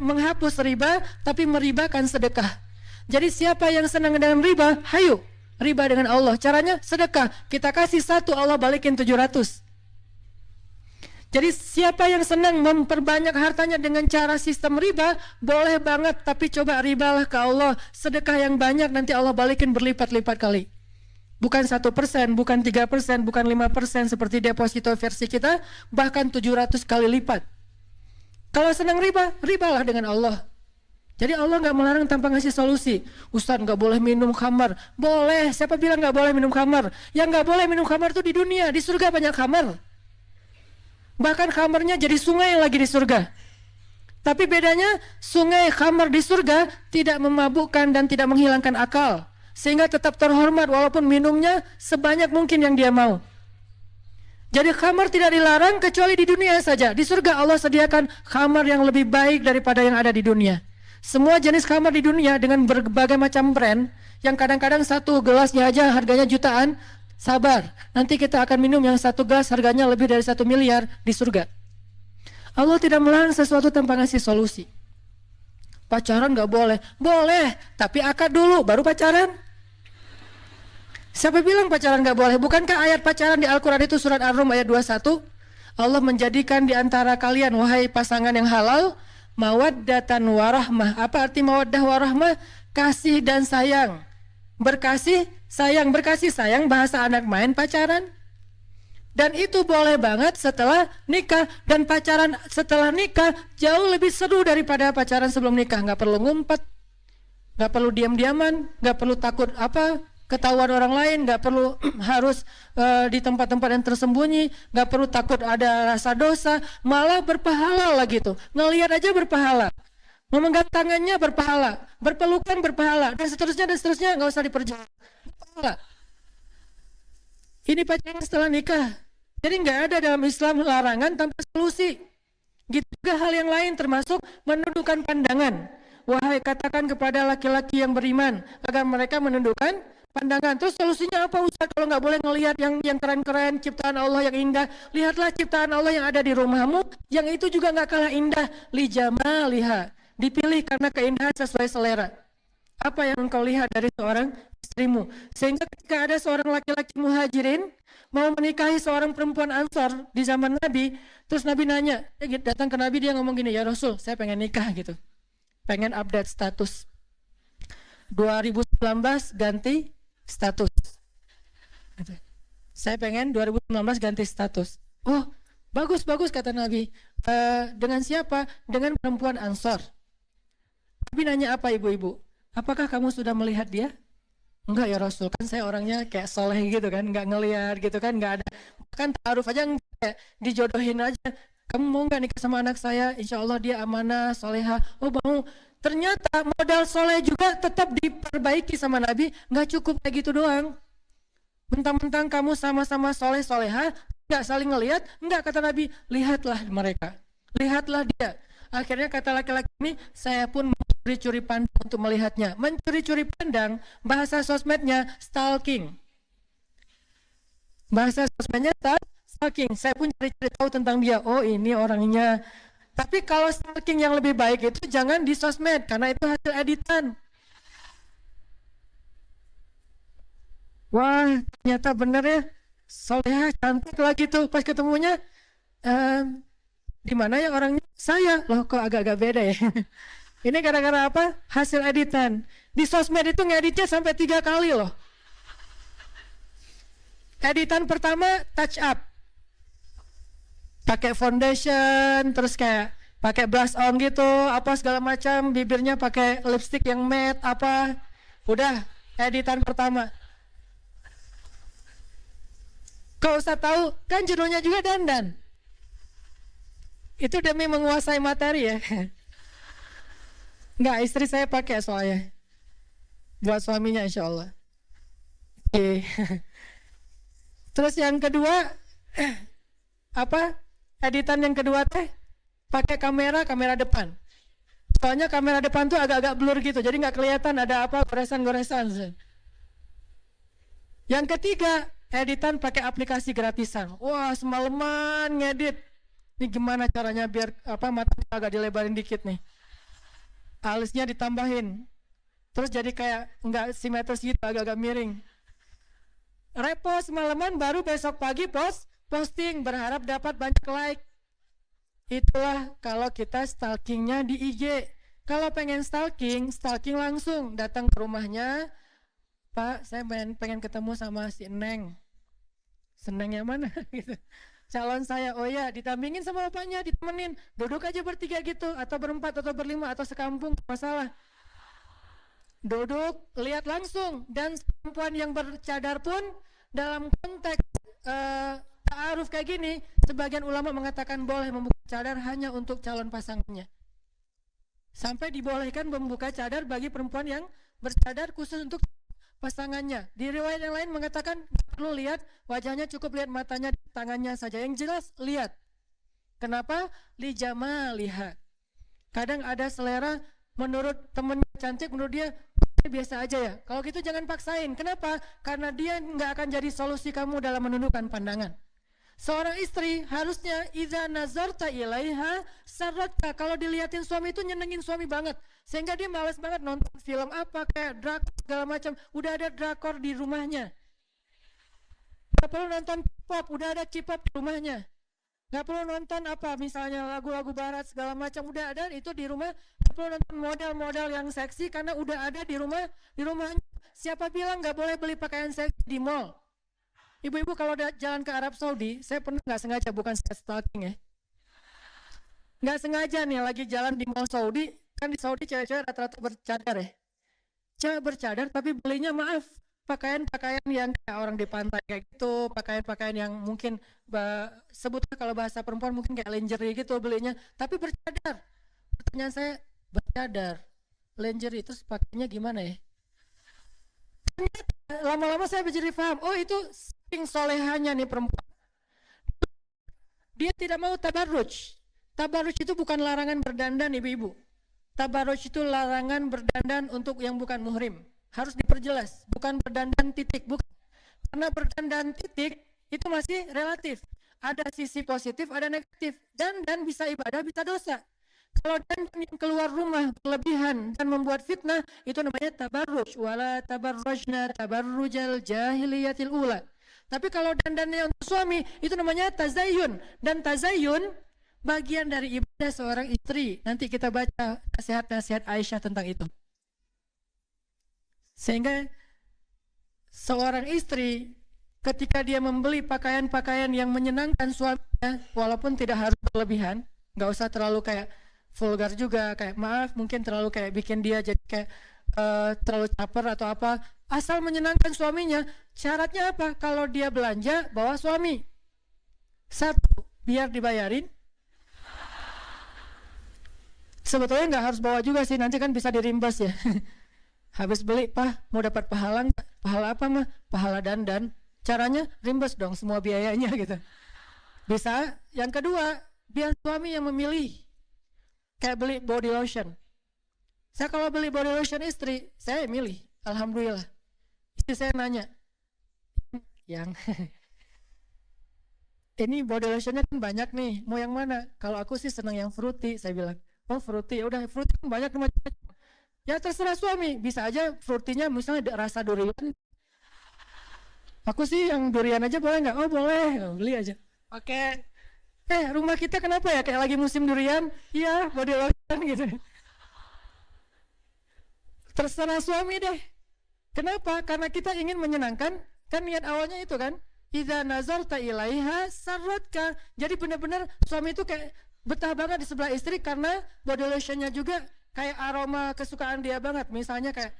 A: menghapus riba tapi meribakan sedekah. Jadi siapa yang senang dengan riba, hayu riba dengan Allah. Caranya sedekah. Kita kasih 1, Allah balikin 700. Jadi siapa yang senang memperbanyak hartanya dengan cara sistem riba, boleh banget. Tapi coba ribalah ke Allah. Sedekah yang banyak nanti Allah balikin berlipat-lipat kali. Bukan 1%, bukan 3%, bukan 5% seperti deposito versi kita, bahkan 700 kali lipat. Kalau senang riba, ribalah dengan Allah. Jadi Allah nggak melarang tanpa ngasih solusi. Ustadz nggak boleh minum khamar. Boleh, siapa bilang nggak boleh minum khamar? Yang nggak boleh minum khamar itu di dunia, di surga banyak khamar. Bahkan khamarnya jadi sungai lagi di surga. Tapi bedanya sungai khamar di surga tidak memabukkan dan tidak menghilangkan akal. Sehingga tetap terhormat walaupun minumnya sebanyak mungkin yang dia mau. Jadi khamar tidak dilarang kecuali di dunia saja. Di surga Allah sediakan khamar yang lebih baik daripada yang ada di dunia. Semua jenis khamar di dunia dengan berbagai macam brand, yang kadang-kadang satu gelasnya aja harganya jutaan, sabar. Nanti kita akan minum yang satu gelas harganya lebih dari 1 miliar di surga. Allah tidak melarang sesuatu tanpa ngasih solusi. Pacaran gak boleh. Boleh, tapi akad dulu, baru pacaran. Siapa bilang pacaran gak boleh? Bukankah ayat pacaran di Al-Quran itu surat Ar-Rum ayat 21? Allah menjadikan di antara kalian, wahai pasangan yang halal, mawaddatan warahmah. Apa arti mawaddah warahmah? Kasih dan sayang. Berkasih sayang bahasa anak main pacaran. Dan itu boleh banget setelah nikah. Dan pacaran setelah nikah jauh lebih seru daripada pacaran sebelum nikah. Gak perlu ngumpet, gak perlu diam-diaman, gak perlu takut ketahuan orang lain, gak perlu harus di tempat-tempat yang tersembunyi, gak perlu takut ada rasa dosa, malah berpahala lah gitu. Ngelihat aja berpahala, memegang tangannya berpahala, berpelukan berpahala, dan seterusnya gak usah diperjelas. Berpahala. Ini pacaran setelah nikah. Jadi gak ada dalam Islam larangan tanpa solusi. Gitu juga hal yang lain, termasuk menundukkan pandangan. Wahai, katakan kepada laki-laki yang beriman agar mereka menundukkan pandangan. Terus solusinya apa Ustaz? Kalau nggak boleh ngelihat yang keren-keren, ciptaan Allah yang indah, lihatlah ciptaan Allah yang ada di rumahmu, yang itu juga nggak kalah indah. Li jamaliha, dipilih karena keindahan sesuai selera. Apa yang engkau lihat dari seorang istrimu? Sehingga ketika ada seorang laki-laki muhajirin mau menikahi seorang perempuan Ansor di zaman Nabi, terus Nabi nanya, datang ke Nabi, dia ngomong gini, ya Rasul, saya pengen nikah gitu, pengen update status. 2019 ganti status. Saya pengen 2019 ganti status. Oh, bagus kata Nabi. Dengan siapa? Dengan perempuan Ansor. Nabi nanya, apa ibu-ibu? Apakah kamu sudah melihat dia? Enggak ya Rasul, kan saya orangnya kayak soleh gitu kan, enggak ngelihat gitu kan, enggak ada. Kan ta'aruf aja kayak dijodohin aja. Kamu mau nggak nikah sama anak saya? Insya Allah dia amanah, soleha. Oh mau. Ternyata modal soleh juga tetap diperbaiki sama Nabi. Nggak cukup kayak gitu doang. Mentang-mentang kamu sama-sama soleh soleha, nggak saling ngelihat. Nggak, kata Nabi, lihatlah mereka, lihatlah dia. Akhirnya kata laki-laki ini, saya pun mencuri-curi pandang untuk melihatnya. Mencuri-curi pandang, bahasa sosmednya stalking. Bahasa sosmednya stalking. Saya pun cari-cari tahu tentang dia. Oh ini orangnya. Tapi kalau stalking yang lebih baik itu jangan di sosmed, karena itu hasil editan. Wah, ternyata bener ya, soleha, cantik lagi tuh. Pas ketemunya, di mana ya orangnya? Saya. Loh kok agak-agak beda ya. Ini gara-gara apa? Hasil editan. Di sosmed itu ngeditnya sampai 3 kali loh. Editan pertama touch up, pakai foundation, terus kayak pakai blush on gitu, apa segala macam, bibirnya pakai lipstick yang matte apa. Udah, editan pertama. Kau usah tahu, kan judulnya juga dandan. Itu demi menguasai materi ya. Enggak, istri saya pakai soalnya. Buat suaminya insya Allah. Oke. Terus yang kedua, apa? Editan yang kedua teh pakai kamera depan. Soalnya kamera depan tuh agak-agak blur gitu, jadi nggak kelihatan ada apa goresan-goresan. Yang ketiga, editan pakai aplikasi gratisan. Wah, semalaman ngedit. Ini gimana caranya biar apa matanya agak dilebarin dikit nih. Alisnya ditambahin. Terus jadi kayak nggak simetris gitu, agak-agak miring. Repost semalaman, baru besok pagi posting, berharap dapat banyak like. Itulah kalau kita stalkingnya di IG. Kalau pengen stalking langsung datang ke rumahnya. Pak, saya pengen ketemu sama si Neng. Seneng yang mana? Gitu. Calon saya. Oh ya, ditampingin sama bapaknya, ditemenin. Duduk aja bertiga gitu, atau berempat, atau berlima, atau sekampung, masalah. Duduk, lihat langsung. Dan perempuan yang bercadar pun dalam konteks ta'aruf kayak gini, sebagian ulama mengatakan boleh membuka cadar hanya untuk calon pasangannya. Sampai dibolehkan membuka cadar bagi perempuan yang bercadar khusus untuk pasangannya. Di riwayat yang lain mengatakan nggak perlu lihat wajahnya, cukup lihat matanya, tangannya saja. Yang jelas lihat. Kenapa? Li jamaliha. Kadang ada selera menurut temennya cantik, menurut dia biasa aja ya. Kalau gitu jangan paksain. Kenapa? Karena dia nggak akan jadi solusi kamu dalam menundukkan pandangan. Seorang istri harusnya idza nazarta ilaiha sarratka. Kalau dilihatin suami itu nyenengin suami banget, sehingga dia malas banget nonton film apa kayak drakor segala macam. Udah ada drakor di rumahnya. Gak perlu nonton K-pop, udah ada K-pop di rumahnya. Gak perlu nonton apa misalnya lagu-lagu barat segala macam, udah ada itu di rumah. Gak perlu nonton model-model yang seksi karena udah ada di rumahnya. Siapa bilang gak boleh beli pakaian seksi di mall? Ibu-ibu kalau jalan ke Arab Saudi, saya pernah nggak sengaja, bukan saya stalking ya, nggak sengaja nih lagi jalan di mall Saudi, kan di Saudi cewek-cewek rata-rata bercadar ya, cewek bercadar tapi belinya maaf pakaian-pakaian yang kayak orang di pantai kayak gitu, pakaian-pakaian yang mungkin sebutnya kalau bahasa perempuan mungkin kayak lingerie gitu belinya, tapi bercadar. Pertanyaan saya, bercadar, lingerie terus pakainya gimana ya? Lama-lama saya menjadi paham, oh itu saking solehanya nih perempuan. Dia tidak mau tabarruj. Tabarruj itu bukan larangan berdandan ibu-ibu. Tabarruj itu larangan berdandan untuk yang bukan muhrim. Harus diperjelas, bukan berdandan titik, bukan. Karena berdandan titik itu masih relatif. Ada sisi positif, ada negatif. Dan bisa ibadah, bisa dosa. Kalau dandan yang keluar rumah berlebihan dan membuat fitnah, itu namanya tabarruj. Wala tabarrujna tabarrujal jahiliyatil ula. Tapi kalau dandannya untuk suami, itu namanya tazayyun. Dan tazayyun bagian dari ibadah seorang istri. Nanti kita baca nasihat-nasihat Aisyah tentang itu. Sehingga seorang istri ketika dia membeli pakaian-pakaian yang menyenangkan suaminya, walaupun tidak harus berlebihan, nggak usah terlalu kayak vulgar juga, kayak maaf mungkin terlalu kayak bikin dia jadi kayak terlalu caper atau apa, asal menyenangkan suaminya. Syaratnya apa? Kalau dia belanja bawa suami, satu, biar dibayarin. Sebetulnya nggak harus bawa juga sih, nanti kan bisa dirimbas ya. Habis beli, Pak mau dapat pahala nggak? Pahala apa mah? Pahala dandan. Caranya rimbas dong semua biayanya gitu. Bisa. Yang kedua, biar suami yang memilih. Kayak beli body lotion. Saya kalau beli body lotion istri, saya milih. Alhamdulillah. Istri saya nanya, yang ini body lotionnya kan banyak nih, mau yang mana? Kalau aku sih senang yang fruity, saya bilang. Oh fruity, ya udah fruity kan banyak macam-macam. Ya terserah suami, bisa aja fruitynya misalnya rasa durian. Aku sih yang durian aja boleh nggak? Oh boleh, beli aja. Oke. Rumah kita kenapa ya kayak lagi musim durian? Iya, body lotion gitu. Terserah suami deh. Kenapa? Karena kita ingin menyenangkan. Kan niat awalnya itu kan. Idza nazarta ilaiha sarratka. Jadi benar-benar suami itu kayak betah banget di sebelah istri karena body lotionnya juga kayak aroma kesukaan dia banget. Misalnya kayak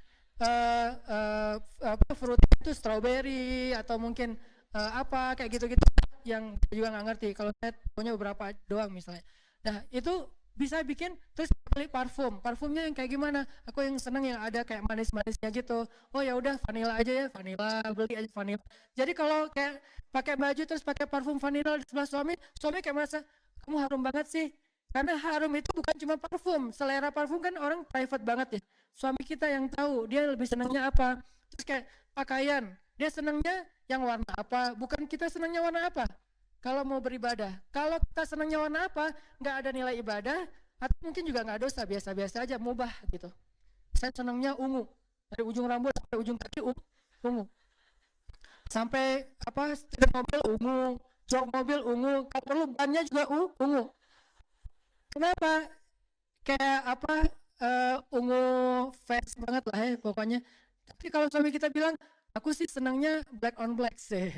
A: fruit itu strawberry atau mungkin apa kayak gitu-gitu yang juga nggak ngerti. Kalau saya punya beberapa doang misalnya. Nah itu bisa bikin terus beli parfumnya yang kayak gimana? Aku yang seneng yang ada kayak manis-manisnya gitu. Oh ya udah vanilla aja ya, vanilla, beli aja vanilla. Jadi kalau kayak pakai baju terus pakai parfum vanilla di sebelah suami kayak merasa kamu harum banget sih. Karena harum itu bukan cuma parfum, selera parfum kan orang private banget ya. Suami kita yang tahu dia lebih senangnya apa. Terus kayak pakaian, dia senangnya yang warna apa, bukan kita senangnya warna apa. Kalau mau beribadah, kalau kita senangnya warna apa, nggak ada nilai ibadah, atau mungkin juga nggak dosa, biasa-biasa aja, mubah gitu. Saya senangnya ungu, dari ujung rambut sampai ujung kaki ungu. Sampai apa, setir mobil ungu, jok mobil ungu, kalau perlu bannya juga ungu. Kenapa? Kayak apa, ungu fans banget lah ya pokoknya. Tapi kalau suami kita bilang, aku sih senangnya black on black sih.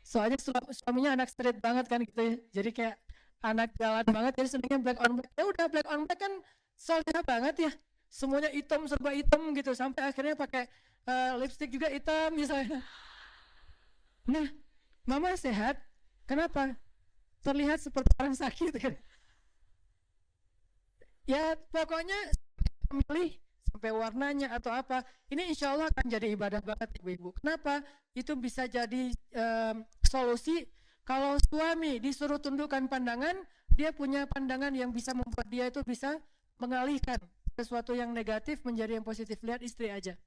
A: Soalnya suaminya anak street banget kan gitu ya. Jadi kayak anak jalan banget, jadi senangnya black on black. Ya udah black on black kan soalnya banget ya. Semuanya hitam, serba hitam gitu. Sampai akhirnya pakai lipstick juga hitam misalnya. Nah, mama sehat. Kenapa? Terlihat seperti orang sakit kan. Ya pokoknya memilih sampai warnanya atau apa, ini insya Allah akan jadi ibadah banget ibu-ibu. Kenapa? Itu bisa jadi solusi. Kalau suami disuruh tundukkan pandangan, dia punya pandangan yang bisa membuat dia itu bisa mengalihkan sesuatu yang negatif menjadi yang positif. Lihat istri aja.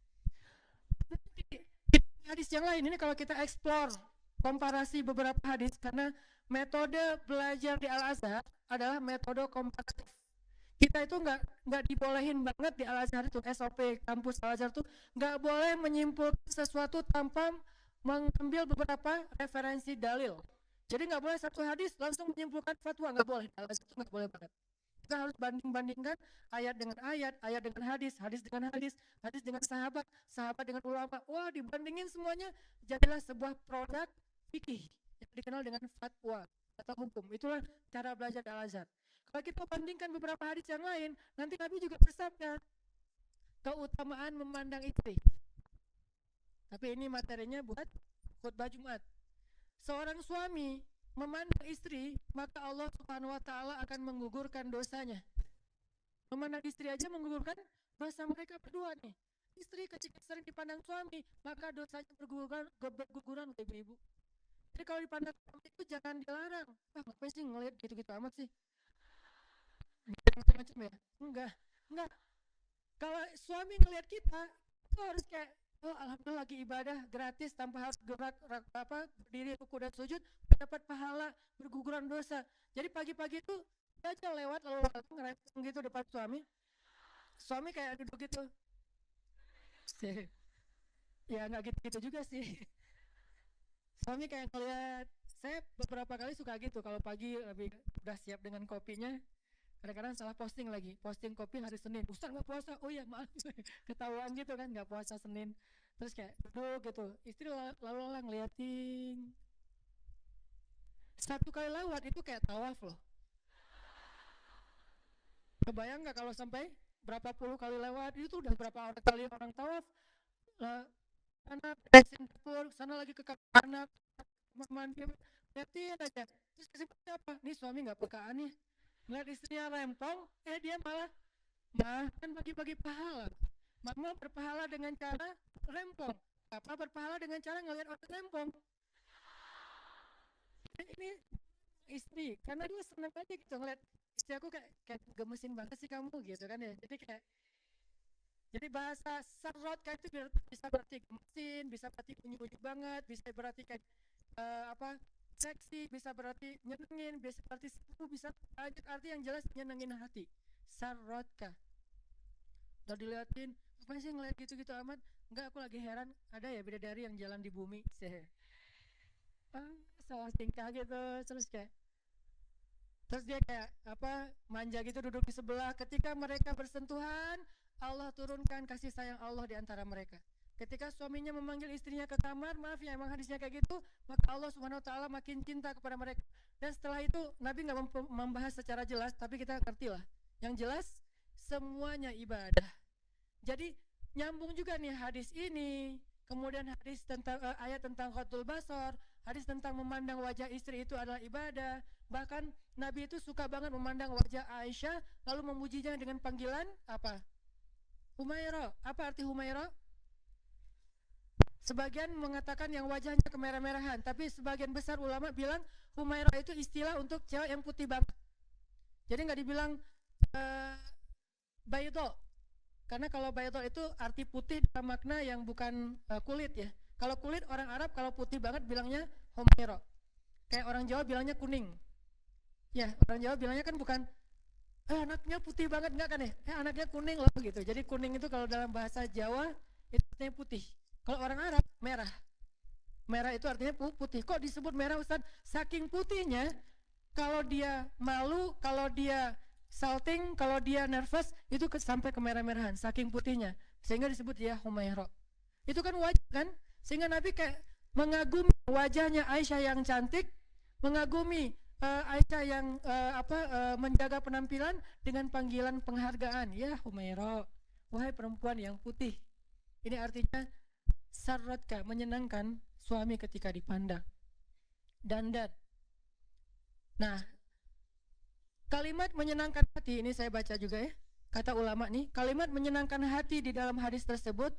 A: Hadis yang lain ini kalau kita explore komparasi beberapa hadis, karena metode belajar di Al-Azhar adalah metode komparatif. Kita itu nggak dibolehin banget di Al-Azhar itu, SOP kampus Al-Azhar itu nggak boleh menyimpulkan sesuatu tanpa mengambil beberapa referensi dalil. Jadi nggak boleh satu hadis langsung menyimpulkan fatwa, nggak boleh. Al-Azhar itu nggak boleh banget. Kita harus banding-bandingkan ayat dengan ayat, ayat dengan hadis, hadis dengan hadis, hadis dengan sahabat, sahabat dengan ulama. Wah, dibandingin semuanya, jadilah sebuah produk fikih yang dikenal dengan fatwa atau hukum. Itulah cara belajar Al-Azhar. Kalau kita bandingkan beberapa hadis yang lain, nanti Nabi juga bersabda keutamaan memandang istri. Tapi ini materinya buat khutbah Jumat. Seorang suami memandang istri, maka Allah Subhanahu wa taala akan menggugurkan dosanya. Memandang istri aja menggugurkan dosa mereka berdua nih. Istri ketika sering dipandang suami, maka dosanya berguguran ibu-ibu. Jadi kalau dipandang suami itu jangan dilarang. Wah, ngapain sih ngeliat gitu-gitu amat sih? Macam-macam ya? Enggak. Kalau suami ngeliat kita, itu harus kayak, oh alhamdulillah lagi ibadah gratis tanpa harus gerak berdiri ruku dan sujud, dapat pahala berguguran dosa. Jadi pagi-pagi itu dia aja lewat lalu ngerempong gitu depan suami kayak duduk gitu. Ya nggak gitu-gitu juga sih. Suami kayak ngeliat, saya beberapa kali suka gitu kalau pagi lebih udah siap dengan kopinya. Kadang-kadang salah posting lagi, posting kopi hari Senin, Ustaz nggak puasa, oh iya maaf, ketahuan gitu kan nggak puasa Senin. Terus kayak duduk gitu, istri lalu ngeliatin. Satu kali lewat itu kayak tawaf loh. Kebayang nggak kalau sampai berapa puluh kali lewat, itu udah berapa kali orang tawaf. Anak beresin dapur, sana lagi ke kamar anak, mandi, liatin aja. Terus kesimpulannya apa? Nih suami nggak pekaan nih. Ngeliat istrinya rempong, dia malah kan bagi-bagi pahala. Mama berpahala dengan cara rempong, Papa berpahala dengan cara ngeliat orang rempong. Ini istri, karena dia seneng aja gitu ngeliat istri aku kayak gemesin banget sih kamu gitu kan ya. Jadi bahasa sarrotka itu bisa berarti gemesin, bisa berarti unyu-unyu banget, bisa berarti kayak seksi, bisa berarti nyenengin, bisa berarti seru, bisa banyak arti yang jelas nyenengin hati. Sarrotka. Udah diliatin, apa sih ngeliat gitu-gitu amat? Enggak, aku lagi heran, ada ya bidadari yang jalan di bumi. Salah tingkah gitu, terus dia kayak manja gitu duduk di sebelah. Ketika mereka bersentuhan, Allah turunkan kasih sayang Allah di antara mereka. Ketika suaminya memanggil istrinya ke kamar, maaf ya emang hadisnya kayak gitu, maka Allah Subhanahu wa taala makin cinta kepada mereka. Dan setelah itu Nabi nggak membahas secara jelas, tapi kita ngerti lah. Yang jelas semuanya ibadah. Jadi nyambung juga nih hadis ini, kemudian hadis tentang ayat tentang ghadul basar, hadis tentang memandang wajah istri itu adalah ibadah. Bahkan Nabi itu suka banget memandang wajah Aisyah lalu memujinya dengan panggilan apa? Humaira. Apa arti Humaira? Sebagian mengatakan yang wajahnya kemerah-merahan, tapi sebagian besar ulama bilang Humaira itu istilah untuk cewek yang putih banget. Jadi nggak dibilang baydo, karena kalau baydo itu arti putih dalam makna yang bukan kulit ya. Kalau kulit orang Arab, kalau putih banget bilangnya Humaira. Kayak orang Jawa bilangnya kuning. Ya, orang Jawa bilangnya kan bukan anaknya putih banget, enggak kan ya? Anaknya kuning loh gitu. Jadi kuning itu kalau dalam bahasa Jawa itu artinya putih. Kalau orang Arab merah. Merah itu artinya putih. Kok disebut merah Ustaz? Saking putihnya, kalau dia malu, kalau dia salting, kalau dia nervous, itu sampai ke merah-merahan. Saking putihnya. Sehingga disebut ya Humaira. Itu kan wajah kan? Sehingga Nabi kayak mengagumi wajahnya Aisyah yang cantik, mengagumi Aisyah yang menjaga penampilan dengan panggilan penghargaan. Ya Humaira, wahai perempuan yang putih. Ini artinya sarratka, menyenangkan suami ketika dipandang. Dandan. Nah, kalimat menyenangkan hati ini saya baca juga ya. Kata ulama nih, kalimat menyenangkan hati di dalam hadis tersebut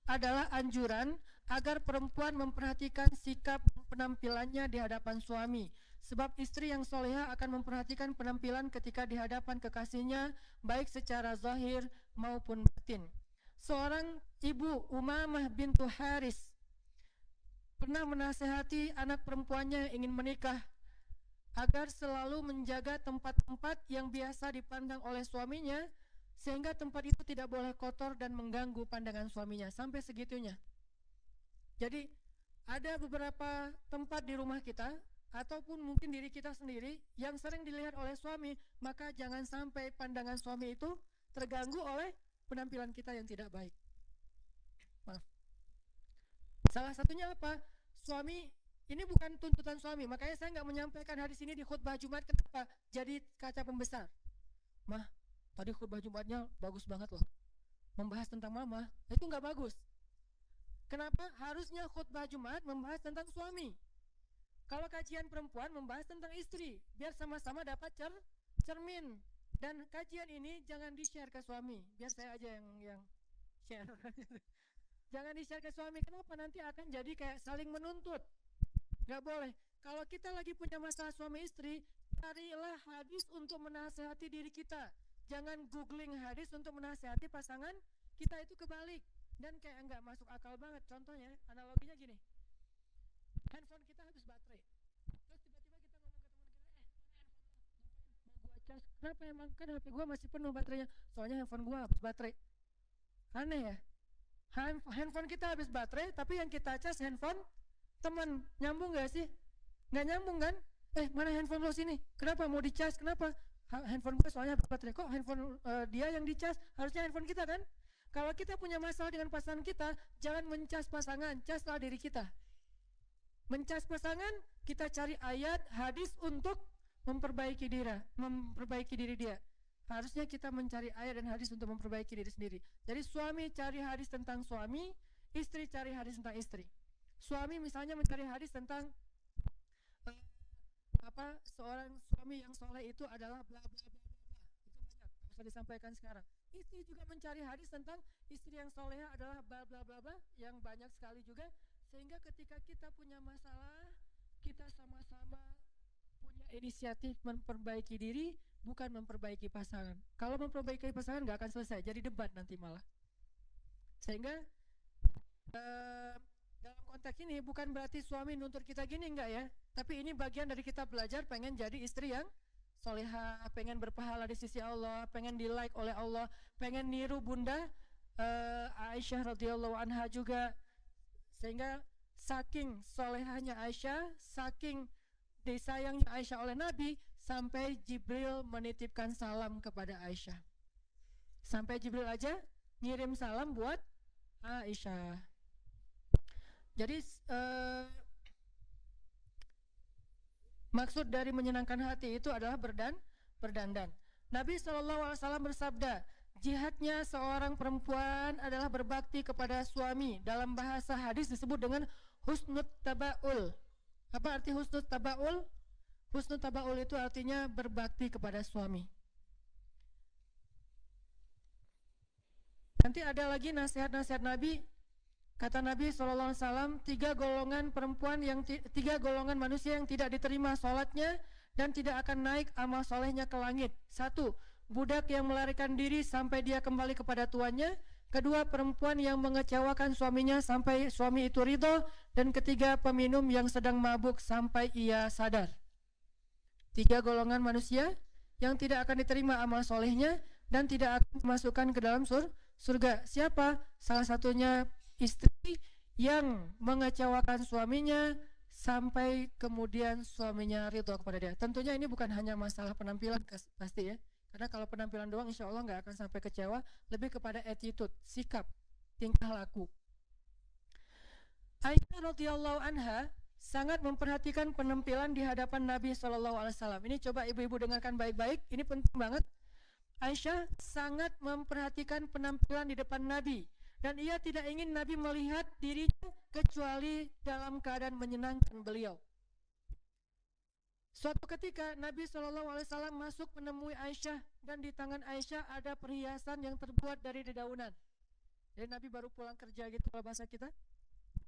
A: adalah anjuran agar perempuan memperhatikan sikap penampilannya di hadapan suami. Sebab istri yang soleha akan memperhatikan penampilan ketika di hadapan kekasihnya, baik secara zahir maupun batin. Seorang ibu, Umamah bintu Haris, pernah menasehati anak perempuannya yang ingin menikah agar selalu menjaga tempat-tempat yang biasa dipandang oleh suaminya, sehingga tempat itu tidak boleh kotor dan mengganggu pandangan suaminya. Sampai segitunya. Jadi ada beberapa tempat di rumah kita ataupun mungkin diri kita sendiri yang sering dilihat oleh suami, maka jangan sampai pandangan suami itu terganggu oleh penampilan kita yang tidak baik. Maaf. Salah satunya apa? Suami, ini bukan tuntutan suami, makanya saya nggak menyampaikan hadis ini di khutbah Jumat. Kenapa? Jadi kaca pembesar. Mah, tadi khutbah Jumatnya bagus banget loh, membahas tentang mama. Itu nggak bagus. Kenapa? Harusnya khutbah Jumat membahas tentang suami. Kalau kajian perempuan membahas tentang istri, biar sama-sama dapat cermin. Dan kajian ini jangan di-share ke suami, biar saya aja yang share. Jangan di-share ke suami. Kenapa? Nanti akan jadi kayak saling menuntut. Gak boleh. Kalau kita lagi punya masalah suami istri, carilah hadis untuk menasehati diri kita. Jangan googling hadis untuk menasehati pasangan kita, itu kebalik. Dan kayak nggak masuk akal banget. Contohnya, analoginya gini. Handphone kita habis baterai. Terus tiba-tiba kita ngomong ke teman kita, mana handphone lo? Mau gua cas. Kenapa emang? Kan HP gua masih penuh baterainya. Soalnya handphone gua habis baterai. Aneh ya? Handphone kita habis baterai, tapi yang kita cas handphone teman. Nyambung gak sih? Nggak nyambung kan? Mana handphone lo sini? Kenapa mau dicas? Kenapa? Handphone gue soalnya habis baterai. Kok handphone dia yang dicas? Harusnya handphone kita kan? Kalau kita punya masalah dengan pasangan kita, jangan mencas pasangan, caslah diri kita. Mencas pasangan, kita cari ayat, hadis untuk memperbaiki diri dia. Harusnya kita mencari ayat dan hadis untuk memperbaiki diri sendiri. Jadi suami cari hadis tentang suami, istri cari hadis tentang istri. Suami misalnya mencari hadis tentang seorang suami yang soleh itu adalah bla bla bla bla bla. Itu banyak, nggak usah disampaikan sekarang. Istri juga mencari hadis tentang istri yang soleha adalah bla bla bla bla, yang banyak sekali juga. Sehingga ketika kita punya masalah, kita sama-sama punya inisiatif memperbaiki diri, bukan memperbaiki pasangan. Kalau memperbaiki pasangan nggak akan selesai, jadi debat nanti malah. Sehingga dalam konteks ini bukan berarti suami nuntut kita gini, enggak ya. Tapi ini bagian dari kita belajar pengen jadi istri yang soleha, pengen berpahala di sisi Allah, pengen di like oleh Allah, pengen niru bunda Aisyah radhiyallahu anha juga. Sehingga saking solehahnya Aisyah, saking disayangnya Aisyah oleh Nabi, sampai Jibril menitipkan salam kepada Aisyah. Sampai Jibril aja ngirim salam buat Aisyah. Jadi maksud dari menyenangkan hati itu adalah berdandan. Nabi SAW bersabda, jihadnya seorang perempuan adalah berbakti kepada suami. Dalam bahasa hadis disebut dengan husnut tabaul. Apa arti husnut tabaul? Husnut tabaul itu artinya berbakti kepada suami. Nanti ada lagi nasihat-nasihat Nabi. Kata Nabi SAW, tiga golongan manusia yang tidak diterima sholatnya dan tidak akan naik amal solehnya ke langit. 1. Budak yang melarikan diri sampai dia kembali kepada tuannya. 2. Perempuan yang mengecewakan suaminya sampai suami itu ridho. Dan 3. Peminum yang sedang mabuk sampai ia sadar. 3 golongan manusia yang tidak akan diterima amal solehnya dan tidak akan dimasukkan ke dalam surga. Siapa? Salah satunya istri yang mengecewakan suaminya sampai kemudian suaminya ridho kepada dia. Tentunya ini bukan hanya masalah penampilan pasti ya. Karena kalau penampilan doang insya Allah nggak akan sampai kecewa. Lebih kepada attitude, sikap, tingkah laku. Aisyah radhiyallahu anha sangat memperhatikan penampilan di hadapan Nabi SAW. Ini coba ibu-ibu dengarkan baik-baik. Ini penting banget. Aisyah sangat memperhatikan penampilan di depan Nabi. Dan ia tidak ingin Nabi melihat dirinya kecuali dalam keadaan menyenangkan beliau. Suatu ketika Nabi SAW masuk menemui Aisyah dan di tangan Aisyah ada perhiasan yang terbuat dari dedaunan. Jadi Nabi baru pulang kerja gitu kalau bahasa kita,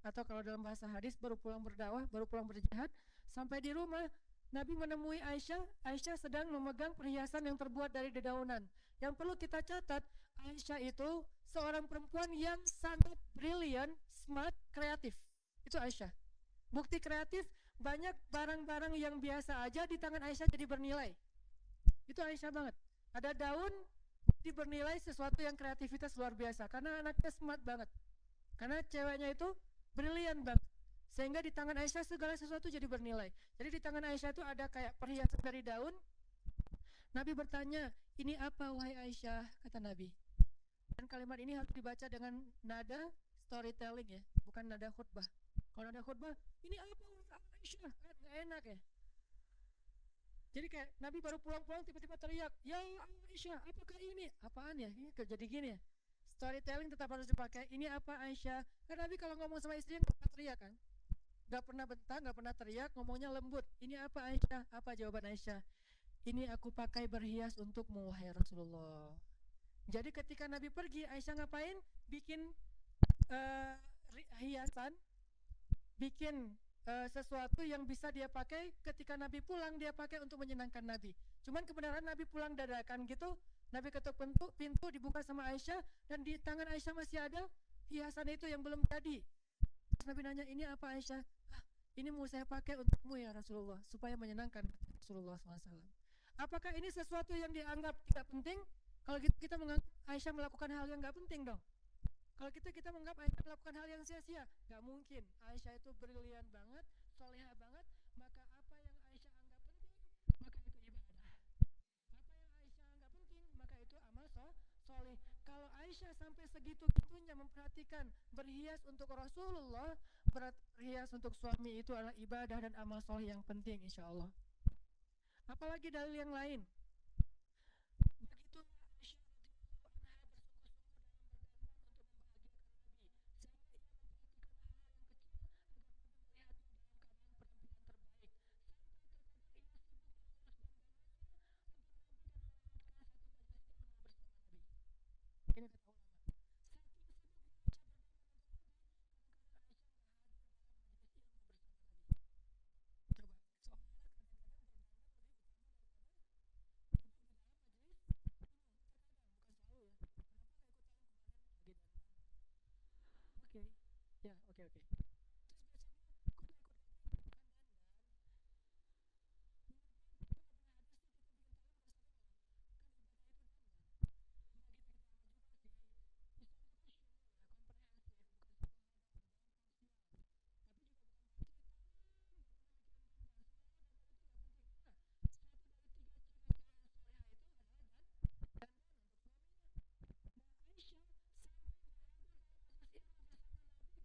A: atau kalau dalam bahasa hadis baru pulang berdakwah, baru pulang berjihad. Sampai di rumah Nabi menemui Aisyah. Aisyah sedang memegang perhiasan yang terbuat dari dedaunan. Yang perlu kita catat, Aisyah itu seorang perempuan yang sangat brilian, smart, kreatif. Itu Aisyah. Bukti kreatif, banyak barang-barang yang biasa aja di tangan Aisyah jadi bernilai. Itu Aisyah banget. Ada daun bernilai sesuatu yang kreativitas luar biasa karena anaknya smart banget. Karena ceweknya itu brilian banget. Sehingga di tangan Aisyah segala sesuatu jadi bernilai. Jadi di tangan Aisyah itu ada kayak perhiasan dari daun. Nabi bertanya, "Ini apa wahai Aisyah?" kata Nabi. Dan kalimat ini harus dibaca dengan nada storytelling ya, bukan nada khutbah. Kalau nada khutbah, "Ini apa wahai Aisyah?" Kan nggak enak ya. Jadi kayak Nabi baru pulang-pulang tiba-tiba teriak, "Ya Aisyah, apakah ini?" Apaan ya? Ini jadi gini ya. Storytelling tetap harus dipakai. "Ini apa Aisyah?" Karena Nabi kalau ngomong sama istrinya nggak pernah teriak kan, nggak pernah bentak, nggak pernah teriak, ngomongnya lembut. "Ini apa Aisyah?" Apa jawaban Aisyah? "Ini aku pakai berhias untukmu wahai Rasulullah." Jadi ketika Nabi pergi, Aisyah ngapain? Bikin uh, hiasan, bikin sesuatu yang bisa dia pakai ketika Nabi pulang, dia pakai untuk menyenangkan Nabi. Cuman kebenaran Nabi pulang dadakan gitu. Nabi ketuk pintu dibuka sama Aisyah, dan di tangan Aisyah masih ada hiasan itu yang belum jadi. Terus Nabi nanya, "Ini apa Aisyah?" "Ah, ini mau saya pakai untukmu ya Rasulullah, supaya menyenangkan Rasulullah SAW." Apakah ini sesuatu yang dianggap tidak penting? Kalau gitu kita menganggap Aisyah melakukan hal yang nggak penting dong. Kalau kita menganggap Aisyah melakukan hal yang sia-sia, nggak mungkin. Aisyah itu brilian banget, soleha banget. Maka apa yang Aisyah anggap penting, maka itu ibadah. Apa yang Aisyah anggap penting, maka itu amal soleh. Kalau Aisyah sampai segitu-gitunya memperhatikan berhias untuk Rasulullah, berhias untuk suami itu adalah ibadah dan amal soleh yang penting, insya Allah. Apalagi dalil yang lain. Begitu Aisyah radhiyallahu anha bersungguh-sungguh dalam berdandan untuk membahagiakan Nabi, sehingga ia memperhatikan hal-hal yang kecil agar Nabi melihatnya dalam keadaan penampilan terbaik. Sampai terkadang ia sibuk mengurus dandanannya untuk Nabi dan melewatkan satu majelis ilmu bersama Nabi. Ini kata ulama. Saking sibuknya Aisyah berdandan untuk Nabi, kadang-kadang Aisyah nggak hadir dalam majelis ilmu bersama Nabi. Coba, seolah-olah kadang-kadang berdandan lebih utama daripada duduk di dalam majelis ilmu. Terkadang, bukan selalu ya. Kenapa nggak ikutan kemarin lagi dandan? Oke, ya oke. Terus besoknya, kok nggak ikut lagi? Kan dandan. Kita nggak pernah hadis nih, kita bikin talim udah sering loh. Kan ibadah itu dandan. Nggak gitu-gitu amat juga sih. Islam itu kan syumul ya, komprehensif, bukan satu hal doang, jangan parsial. Tapi juga bukan berarti nggak pernah mikirin dandan, seolah-olah dandan itu nggak penting. Enggak. Satu dari tiga ciri cewek yang soleha itu adalah dandan untuk suaminya. Nah Aisyah sampai nggak hadir dalam majelis ilmu bersama Nabi gara-gara lagi sibuk berdandan. Apa dalilnya Ustaz? Dalilnya suatu hari ketika Nabi sudah wafat, yang menggantikan Nabi mengajar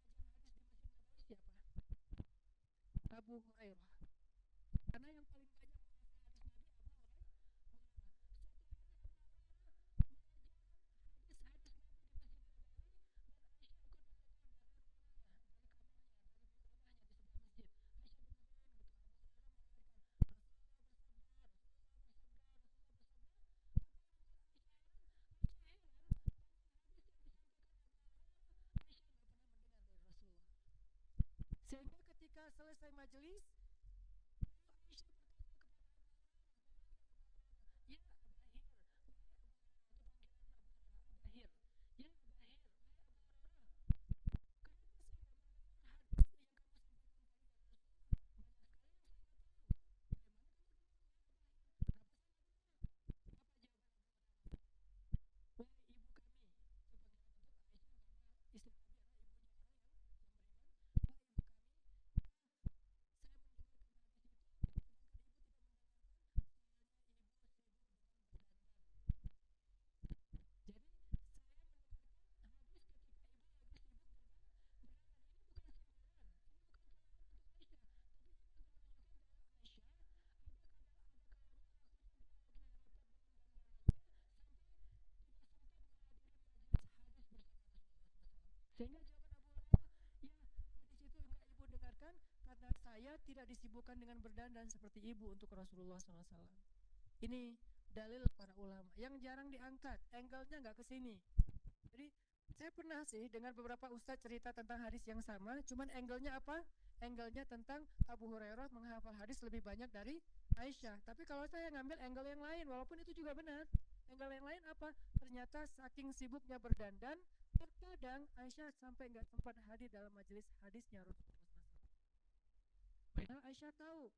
A: hadis di Masjid Nabawi siapa? Abu Hurairah. Karena yang paling banyak menghafal hadis Nabi Abu Hurairah. Suatu hari Abu Hurairah mengajar hadis-hadis Nabi di Masjid Nabawi, dan Aisyah ikut mendengar dari ruangannya, dari kamarnya, dari rumahnya di sebelah masjid. Aisyah dengerin gitu. Abu Hurairah meriwayatkan Rasulullah bersabda, Rasulullah bersabda, Rasulullah bersabda. Apa yang membuat Aisyah heran? Aisyah heran banyak hadis yang disampaikan Abu Hurairah Aisyah nggak pernah mendengar dari Rasulullah. Sehingga ketika selesai majelis, lalu Aisyah bertanya kepada Abu Hurairah, memanggil Abu Hurairah, "Ya Abahir, wahai Abu Hurairah," itu panggilan Abu Hurairah, Abahir. "Ya Abahir, wahai Abu Hurairah, kenapa saya nggak mendengar hadis yang kamu sampaikan tadi dari Rasulullah? Banyak sekali yang saya nggak tahu. Dari mana kamu dengarnya ya Abahir? Kenapa saya nggak mendengar?" Apa jawaban Abu Hurairah? "Wahai ibu kami," itu panggilan untuk Aisyah karena istri Nabi adalah ibunya orang yang beriman. "Wahai ibu kami, saya mendengar tidak disibukkan dengan berdandan seperti ibu untuk Rasulullah SAW. Ini dalil para ulama yang jarang diangkat, angle-nya nggak ke sini. Jadi saya pernah sih dengan beberapa ustadz cerita tentang hadis yang sama, cuman angle-nya apa? Angle-nya tentang Abu Hurairah menghafal hadis lebih banyak dari Aisyah. Tapi kalau saya ngambil angle yang lain, walaupun itu juga benar, angle yang lain apa? Ternyata saking sibuknya berdandan, terkadang Aisyah sampai nggak sempat hadir dalam majelis hadisnya Rasulullah SAW. Padahal Aisyah tahu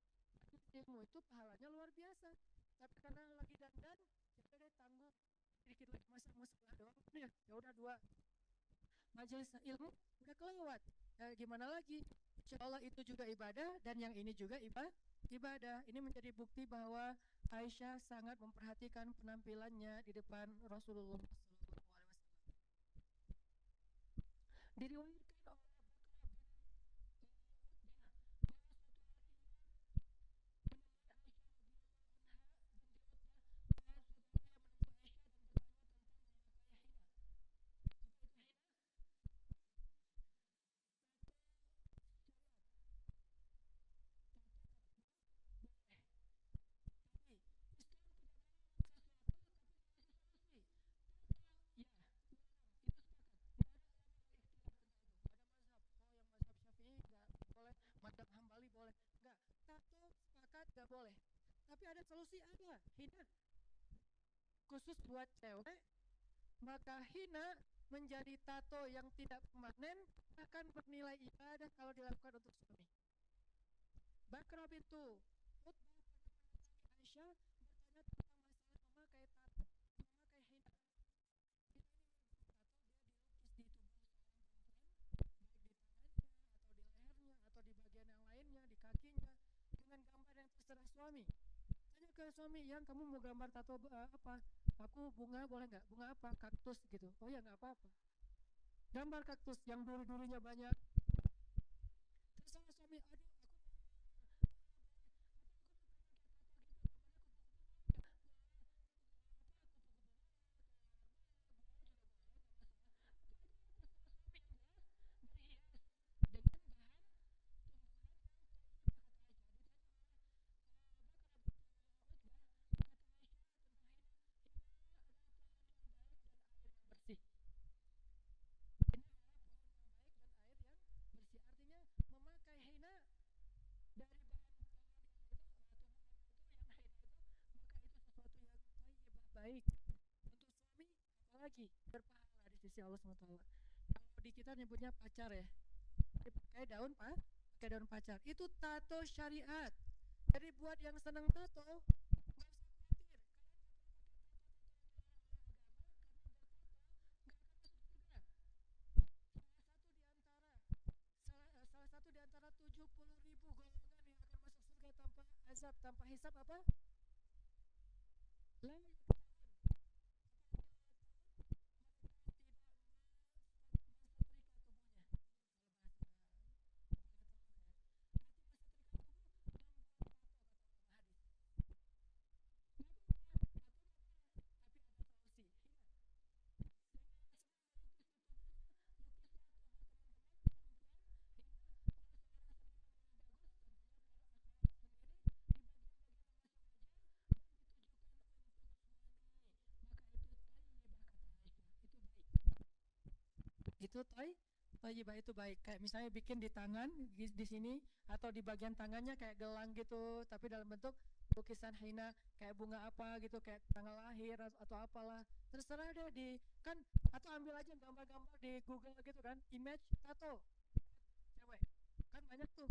A: ilmu itu pahalanya luar biasa, tapi karena lagi dandan, ya udah tanggung dikit lagi, masa mau sebelah doang ya, ya udah 2 majelis ilmu udah kelewat. Ya, gimana lagi? Insya Allah itu juga ibadah dan yang ini juga ibadah. Ini menjadi bukti bahwa Aisyah sangat memperhatikan penampilannya di depan Rasulullah SAW. Diriwayatkan oleh Madhab Hambali boleh nggak, tato sepakat nggak boleh, tapi ada solusi, ada hina khusus buat cewek, maka hina menjadi tato yang tidak permanen akan bernilai ibadah kalau dilakukan untuk suami. Bakrah bintu Utbah Aisyah bertanya tentang masalah memakai tato, memakai hina. Di kakinya dengan gambar yang terserah suami. Tanya ke suami, yang kamu mau gambar tato apa? Aku bunga boleh nggak? Bunga apa? Kaktus gitu. Oh ya nggak apa-apa. Gambar kaktus yang duri-durinya banyak. Terus suami, aduh bersih. Bersih artinya memakai henna dari bahan yang baik untuk suami, apalagi berpahala di sisi Allah SWT. Kalau di kita nyebutnya pacar ya, pakai daun pacar, itu tato syariat. Jadi buat yang senang tato, salah satu di antara 70.000 golongan yang akan masuk surga tanpa azab, tanpa hisab apa? Itu thayyibah itu baik. Kayak misalnya bikin di tangan di sini atau di bagian tangannya kayak gelang gitu, tapi dalam bentuk lukisan hina kayak bunga apa gitu, kayak tanggal lahir atau apalah. Terserah deh di kan, atau ambil aja gambar-gambar di Google gitu kan, image tato cewek. Kan banyak tuh.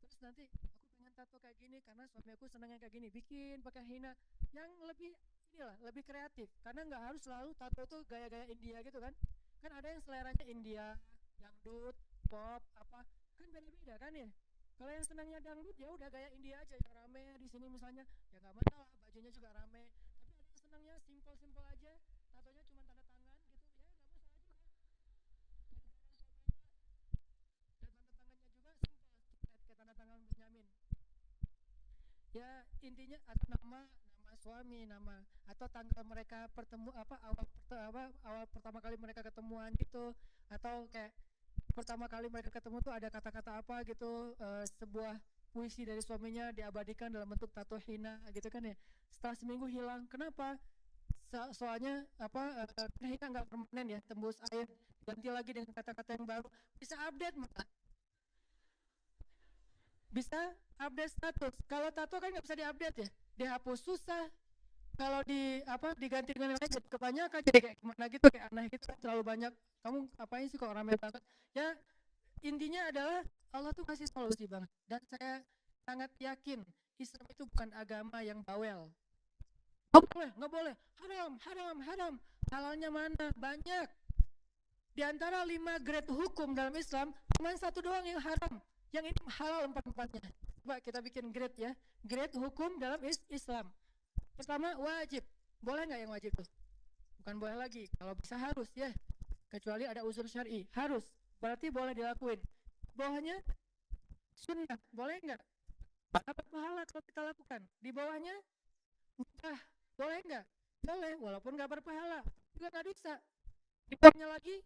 A: Terus nanti aku pengen tato kayak gini karena suami aku senangnya kayak gini, bikin pakai hina yang lebih inilah, lebih kreatif. Karena nggak harus selalu tato tuh gaya-gaya India gitu kan. Kan ada yang seleranya India, dangdut, pop, apa, kan beda-beda kan ya. Kalau yang senangnya dangdut ya udah gaya India aja yang rame di sini misalnya, ya nggak masalah, bajunya juga rame. Tapi ada yang senangnya simpel-simpel aja, tatonya cuma tanda tangan gitu, ya nggak masalah juga. Dan tanda tangannya juga simpel, kayak tanda tangan Benyamin. Ya intinya atau nama suami, nama atau tanggal mereka pertemu apa awal pertama kali mereka ketemuan gitu, atau kayak pertama kali mereka ketemu tuh ada kata-kata apa gitu, sebuah puisi dari suaminya diabadikan dalam bentuk tato hina gitu kan ya. Setelah seminggu hilang. Kenapa? Soalnya hina nggak permanen ya, tembus air, ganti lagi dengan kata-kata yang baru. Bisa update malah. Bisa update status. Kalau tato kan nggak bisa diupdate ya, dihapus susah. Kalau diganti dengan yang lain jadi kebanyakan, jadi kayak gimana gitu, kayak aneh gitu, terlalu banyak. Kamu ngapain sih kok rame banget? Ya intinya adalah Allah tuh kasih solusi banget, dan saya sangat yakin Islam itu bukan agama yang bawel. Nggak boleh, haram, haram, haram. Halalnya mana? Banyak. Di antara 5 grade hukum dalam Islam, cuma satu doang yang haram. Yang ini halal 4-4-nya. Coba kita bikin grade ya. Grade hukum dalam Islam. Pertama, wajib. Boleh nggak yang wajib tuh? Bukan boleh lagi. Kalau bisa harus ya. Kecuali ada uzur syar'i. Harus. Berarti boleh dilakuin. Bawahnya sunnah. Boleh nggak? Dapat pahala kalau kita lakukan. Di bawahnya mubah. Boleh nggak? Boleh. Walaupun nggak berpahala. Juga nggak dosa. Di bawahnya lagi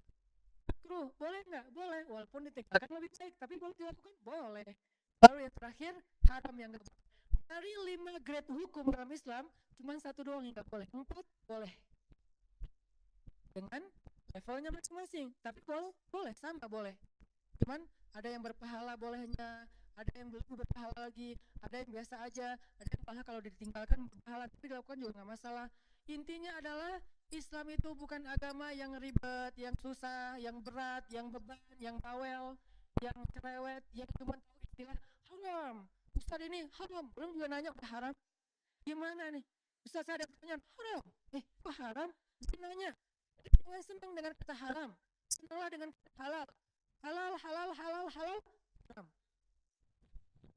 A: makruh. Boleh nggak? Boleh. Walaupun ditinggalkan lebih baik. Tapi boleh dilakukan? Boleh. Lalu yang terakhir, haram yang nggak boleh. Dari 5 grade hukum dalam Islam, cuma satu doang yang nggak boleh. 4 boleh. Dengan levelnya masing-masing. Tapi boleh, sama boleh. Cuman ada yang berpahala bolehnya, ada yang belum berpahala lagi, ada yang biasa aja, ada yang pahala kalau ditinggalkan berpahala, tapi dilakukan juga nggak masalah. Intinya adalah Islam itu bukan agama yang ribet, yang susah, yang berat, yang beban, yang bawel, yang cerewet, yang cuma tahu istilah haram. Ustaz ini haram, belum juga nanya udah haram. Gimana nih? Ustaz saya ada pertanyaan, haram. Kok haram? Dia nanya. Jangan senang dengan kata haram. Senanglah dengan kata halal. Halal, halal, halal, halal. Haram.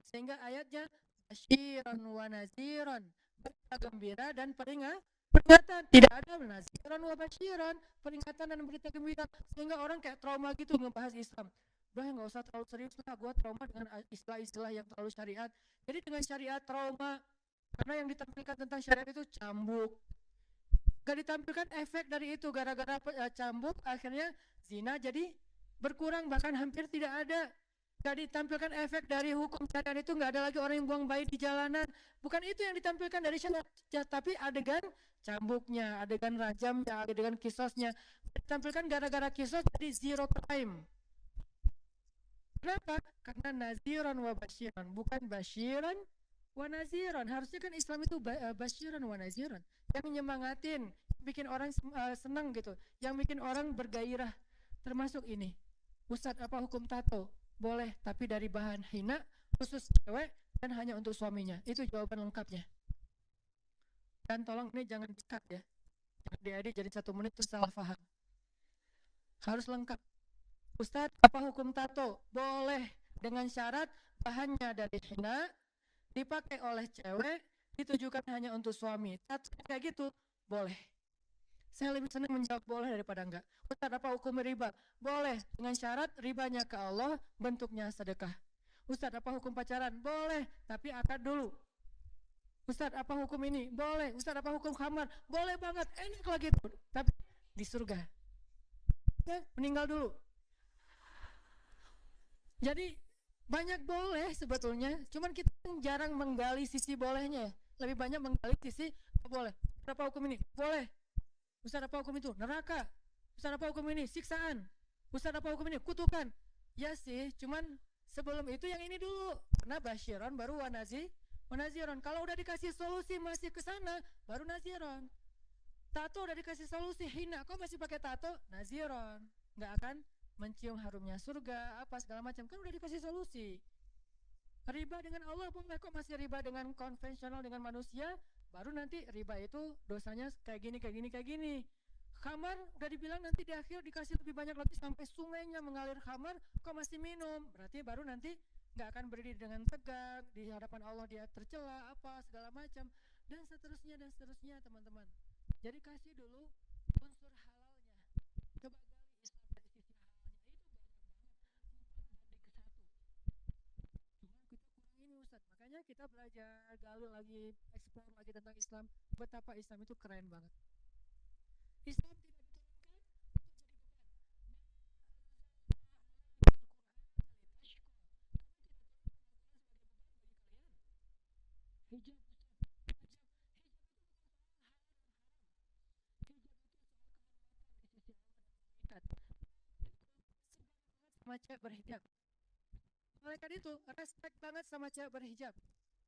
A: Sehingga ayatnya basyiran wa naziran, berita gembira dan peringatan. Tidak ada naziran wa basyiran, peringatan dan berita gembira. Sehingga orang kayak trauma gitu ngebahas Islam. Udah nggak usah terlalu serius lah, gue trauma dengan istilah-istilah yang terlalu syariat. Jadi dengan syariat trauma, karena yang ditampilkan tentang syariat itu cambuk. Gak ditampilkan efek dari itu, gara-gara cambuk akhirnya zina jadi berkurang, bahkan hampir tidak ada. Gak ditampilkan efek dari hukum syariat itu, gak ada lagi orang yang buang bayi di jalanan. Bukan itu yang ditampilkan dari syariat, tapi adegan cambuknya, adegan rajamnya, adegan kisosnya ditampilkan. Gara-gara kisos jadi zero crime. Kenapa? Karena naziran wa basyiran, bukan basyiran wa naziran. Harusnya kan Islam itu basyiran wa naziran, yang menyemangatin, bikin orang senang gitu, yang bikin orang bergairah. Termasuk ini, Ustadz apa hukum tato? Boleh, tapi dari bahan hina, khusus cewek dan hanya untuk suaminya. Itu jawaban lengkapnya. Dan tolong ini jangan di-cut ya, jangan diedit jadi 1 menit terus salah paham. Harus lengkap. Ustadz apa hukum tato? Boleh, dengan syarat bahannya dari hina, dipakai oleh cewek, ditujukan hanya untuk suami. Tato kayak gitu boleh. Saya lebih senang menjawab boleh daripada enggak. Ustadz apa hukum riba? Boleh, dengan syarat ribanya ke Allah, bentuknya sedekah. Ustadz apa hukum pacaran? Boleh, tapi akad dulu. Ustadz apa hukum ini? Boleh. Ustadz apa hukum khamar? Boleh banget, enak lagi tuh. Tapi di surga ya, meninggal dulu. Jadi banyak boleh sebetulnya, cuman kita jarang menggali sisi bolehnya. Lebih banyak menggali sisi boleh. Apa hukum ini? Boleh. Ustaz apa hukum itu? Neraka. Ustaz apa hukum ini? Siksaan. Ustaz apa hukum ini? Kutukan. Ya sih, cuman sebelum itu yang ini dulu. Karena basyiran baru wanaziron. Kalau udah dikasih solusi masih ke sana, baru naziron. Tato udah dikasih solusi hina, kok masih pakai tato? Naziron. Nggak akan mencium harumnya surga, apa segala macam, kan udah dikasih solusi. Riba dengan Allah boleh, kok masih riba dengan konvensional dengan manusia? Baru nanti riba itu dosanya kayak gini, kayak gini, kayak gini. Khamar udah dibilang nanti di akhir dikasih lebih banyak lagi sampai sungainya mengalir khamar, kok masih minum? Berarti baru nanti nggak akan berdiri dengan tegak di hadapan Allah, dia tercela apa segala macam, dan seterusnya teman-teman. Jadi kasih dulu unsur halalnya. Coba Ustaz. Makanya kita belajar, gali lagi, eksplor lagi tentang Islam, betapa Islam itu keren banget. Islam tidak diturunkan untuk jadi beban. sama cewek berhijab. Malaikat itu respect banget sama cewek berhijab.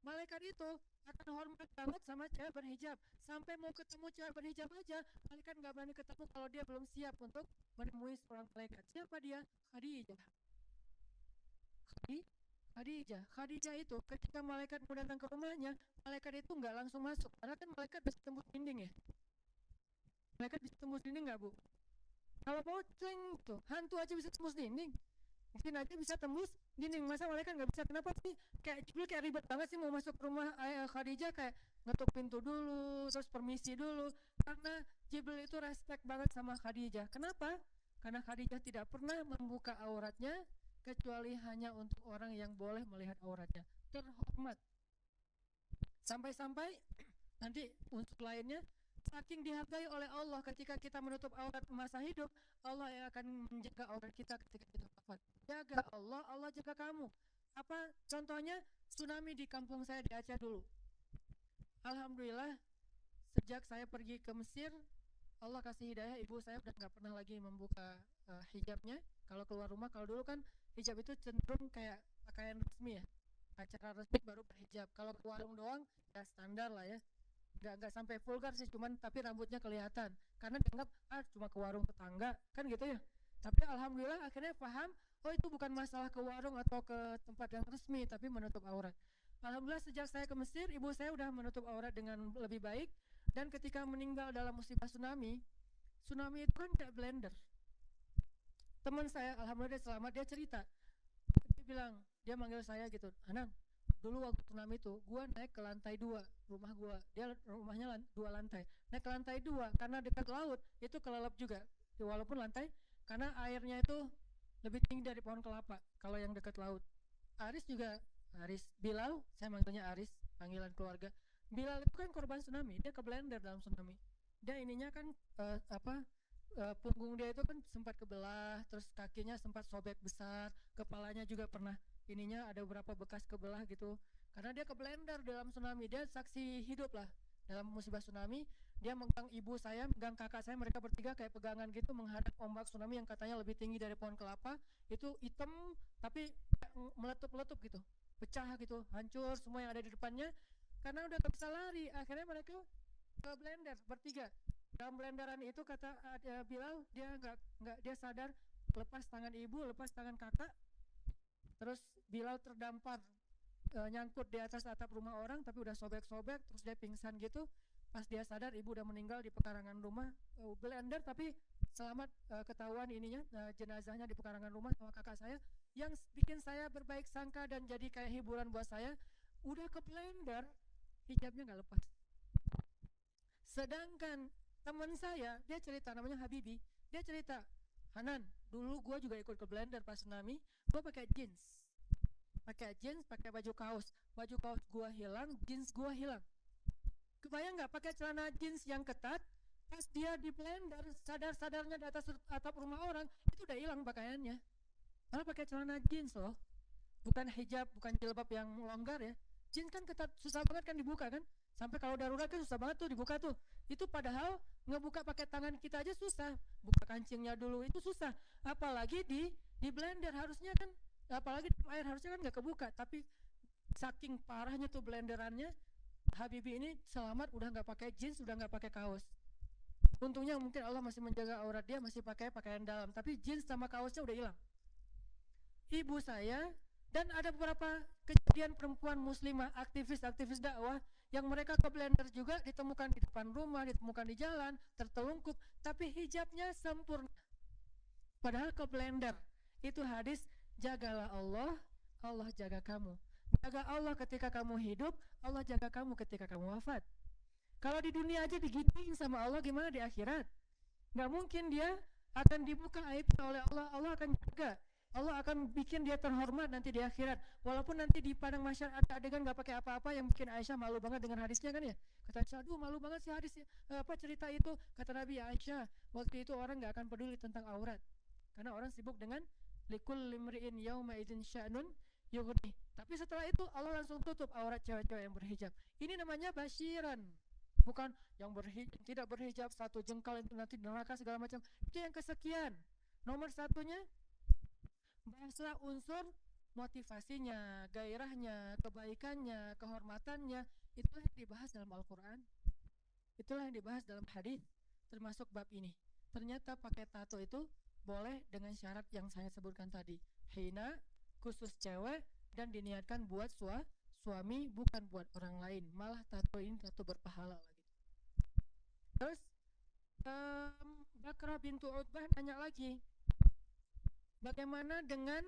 A: Malaikat itu akan hormat banget sama cewek berhijab. Sampai mau ketemu cewek berhijab aja, malaikat nggak berani ketemu kalau dia belum siap untuk menemui seorang malaikat. Siapa dia? Khadijah. Khadijah itu ketika malaikat mau datang ke rumahnya, malaikat itu nggak langsung masuk. Karena kan malaikat bisa tembus dinding ya. Malaikat bisa tembus dinding nggak, Bu? Kalau mau ceng tuh, hantu aja bisa tembus dinding. Mungkin aja bisa tembus dinding, masa malaikat nggak bisa? Kenapa sih? Kayak ribet banget sih mau masuk rumah Khadijah, kayak ngetuk pintu dulu, terus permisi dulu. Karena Jibril itu respect banget sama Khadijah. Kenapa? Karena Khadijah tidak pernah membuka auratnya kecuali hanya untuk orang yang boleh melihat auratnya. Terhormat. Sampai-sampai nanti unsur lainnya, saking dihargai oleh Allah ketika kita menutup aurat masa hidup, Allah yang akan menjaga aurat kita ketika kita wafat. Jaga Allah, Allah jaga kamu. Apa contohnya? Tsunami di kampung saya di Aceh dulu. Alhamdulillah, sejak saya pergi ke Mesir, Allah kasih hidayah, ibu saya udah nggak pernah lagi membuka hijabnya. Kalau keluar rumah, kalau dulu kan hijab itu cenderung kayak pakaian resmi ya, acara resmi baru berhijab. Kalau ke warung doang ya standar lah ya, nggak sampai vulgar sih, cuman tapi rambutnya kelihatan karena dianggap cuma ke warung tetangga kan gitu ya. Tapi alhamdulillah akhirnya paham, oh itu bukan masalah ke warung atau ke tempat yang resmi, tapi menutup aurat. Alhamdulillah sejak saya ke Mesir, ibu saya udah menutup aurat dengan lebih baik. Dan ketika meninggal dalam musibah tsunami itu kan kayak blender. Teman saya alhamdulillah dia selamat, dia cerita, dia bilang, dia manggil saya gitu, Anang, dulu waktu tsunami itu gua naik ke lantai 2 rumah gua, dia rumahnya 2 lantai, naik ke lantai 2 karena dekat laut itu kelelep juga walaupun lantai, karena airnya itu lebih tinggi dari pohon kelapa kalau yang dekat laut. Aris Bilal, saya manggilnya Aris, panggilan keluarga. Bilal itu kan korban tsunami, dia ke blender dalam tsunami. Dia ininya kan punggung dia itu kan sempat kebelah, terus kakinya sempat sobek besar, kepalanya juga pernah ininya ada beberapa bekas kebelah gitu. Karena dia ke blender dalam tsunami, dia saksi hidup lah dalam musibah tsunami. Dia megang ibu saya, megang kakak saya, mereka bertiga kayak pegangan gitu menghadap ombak tsunami yang katanya lebih tinggi dari pohon kelapa. Itu hitam tapi meletup-letup gitu, pecah gitu, hancur semua yang ada di depannya. Karena udah gak bisa lari, akhirnya mereka ke blender bertiga. Dalam blenderan itu kata Bilal, dia sadar, lepas tangan ibu, lepas tangan kakak, terus Bilal terdampar nyangkut di atas atap rumah orang tapi udah sobek-sobek, terus dia pingsan gitu. Pas dia sadar ibu udah meninggal di pekarangan rumah, blender tapi selamat, ketahuan ininya, jenazahnya di pekarangan rumah sama kakak saya. Yang bikin saya berbaik sangka dan jadi kayak hiburan buat saya, udah ke blender hijabnya nggak lepas. Sedangkan teman saya, dia cerita, namanya Habibi, dia cerita, Hanan, dulu gue juga ikut ke blender pas tsunami, gue pakai jeans, pakai baju kaos gue hilang, jeans gue hilang. Kebayang nggak pakai celana jeans yang ketat, pas dia di blender, sadarnya di atas atap rumah orang, itu udah hilang pakaiannya. Malah pakai celana jeans loh, bukan hijab, bukan jilbab yang longgar ya. Jeans kan ketat, susah banget kan dibuka kan, sampai kalau darurat kan susah banget tuh dibuka tuh. Itu padahal ngebuka pakai tangan kita aja susah, buka kancingnya dulu itu susah, apalagi di blender. Harusnya kan, apalagi di air harusnya kan nggak kebuka, tapi saking parahnya tuh blenderannya, Habibi ini selamat, udah nggak pakai jeans, udah nggak pakai kaos. Untungnya mungkin Allah masih menjaga aurat dia, masih pakai pakaian dalam, tapi jeans sama kaosnya udah hilang. Ibu saya, dan ada beberapa kejadian perempuan muslimah, aktivis dakwah, yang mereka ke blender juga, ditemukan di depan rumah, ditemukan di jalan, tertelungkup, tapi hijabnya sempurna. Padahal ke blender. Itu hadis, jagalah Allah, Allah jaga kamu. Jaga Allah ketika kamu hidup, Allah jaga kamu ketika kamu wafat. Kalau di dunia aja digituin sama Allah, gimana di akhirat? Gak mungkin dia akan dibuka aibnya oleh Allah, Allah akan jaga. Allah akan bikin dia terhormat nanti di akhirat. Walaupun nanti di padang mahsyar ada adegan gak pakai apa-apa yang bikin Aisyah malu banget dengan hadisnya kan ya. Kata Aisyah, aduh malu banget sih hadisnya, cerita itu. Kata Nabi, Aisyah, waktu itu orang gak akan peduli tentang aurat, karena orang sibuk dengan likul limri'in yauma idzin sya'nun yughni. Tapi setelah itu Allah langsung tutup aurat cewek-cewek yang berhijab. Ini namanya basyiran, bukan yang tidak berhijab 1 jengkal itu nanti neraka segala macam. Itu yang kesekian. Nomor satunya Bahaslah unsur motivasinya, gairahnya, kebaikannya, kehormatannya. Itulah yang dibahas dalam Al-Quran. Itulah yang dibahas dalam hadis, termasuk bab ini. Ternyata pakai tato itu boleh dengan syarat yang saya sebutkan tadi. Hina, khusus cewek, dan diniatkan buat suami, bukan buat orang lain. Malah tato ini tato berpahala lagi. Terus Bakrah bintu Utbah nanya lagi, bagaimana dengan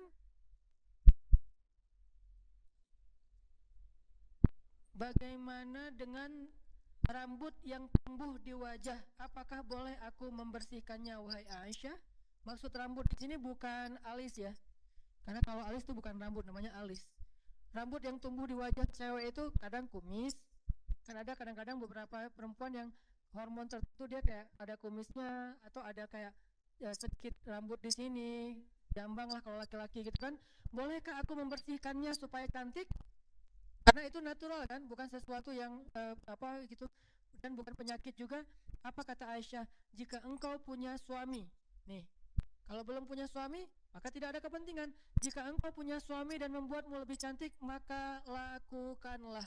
A: rambut yang tumbuh di wajah? Apakah boleh aku membersihkannya, wahai Aisyah? Maksud rambut di sini bukan alis ya, karena kalau alis itu bukan rambut, namanya alis. Rambut yang tumbuh di wajah cewek itu kadang kumis, kan ada kadang-kadang beberapa perempuan yang hormon tertentu dia kayak ada kumisnya atau ada kayak ya, sedikit rambut di sini, jambang lah kalau laki-laki gitu kan. Bolehkah aku membersihkannya supaya cantik? Karena itu natural kan, bukan sesuatu yang apa gitu, dan bukan penyakit juga. Apa kata Aisyah? Jika engkau punya suami, nih, kalau belum punya suami maka tidak ada kepentingan. Jika engkau punya suami dan membuatmu lebih cantik, maka lakukanlah.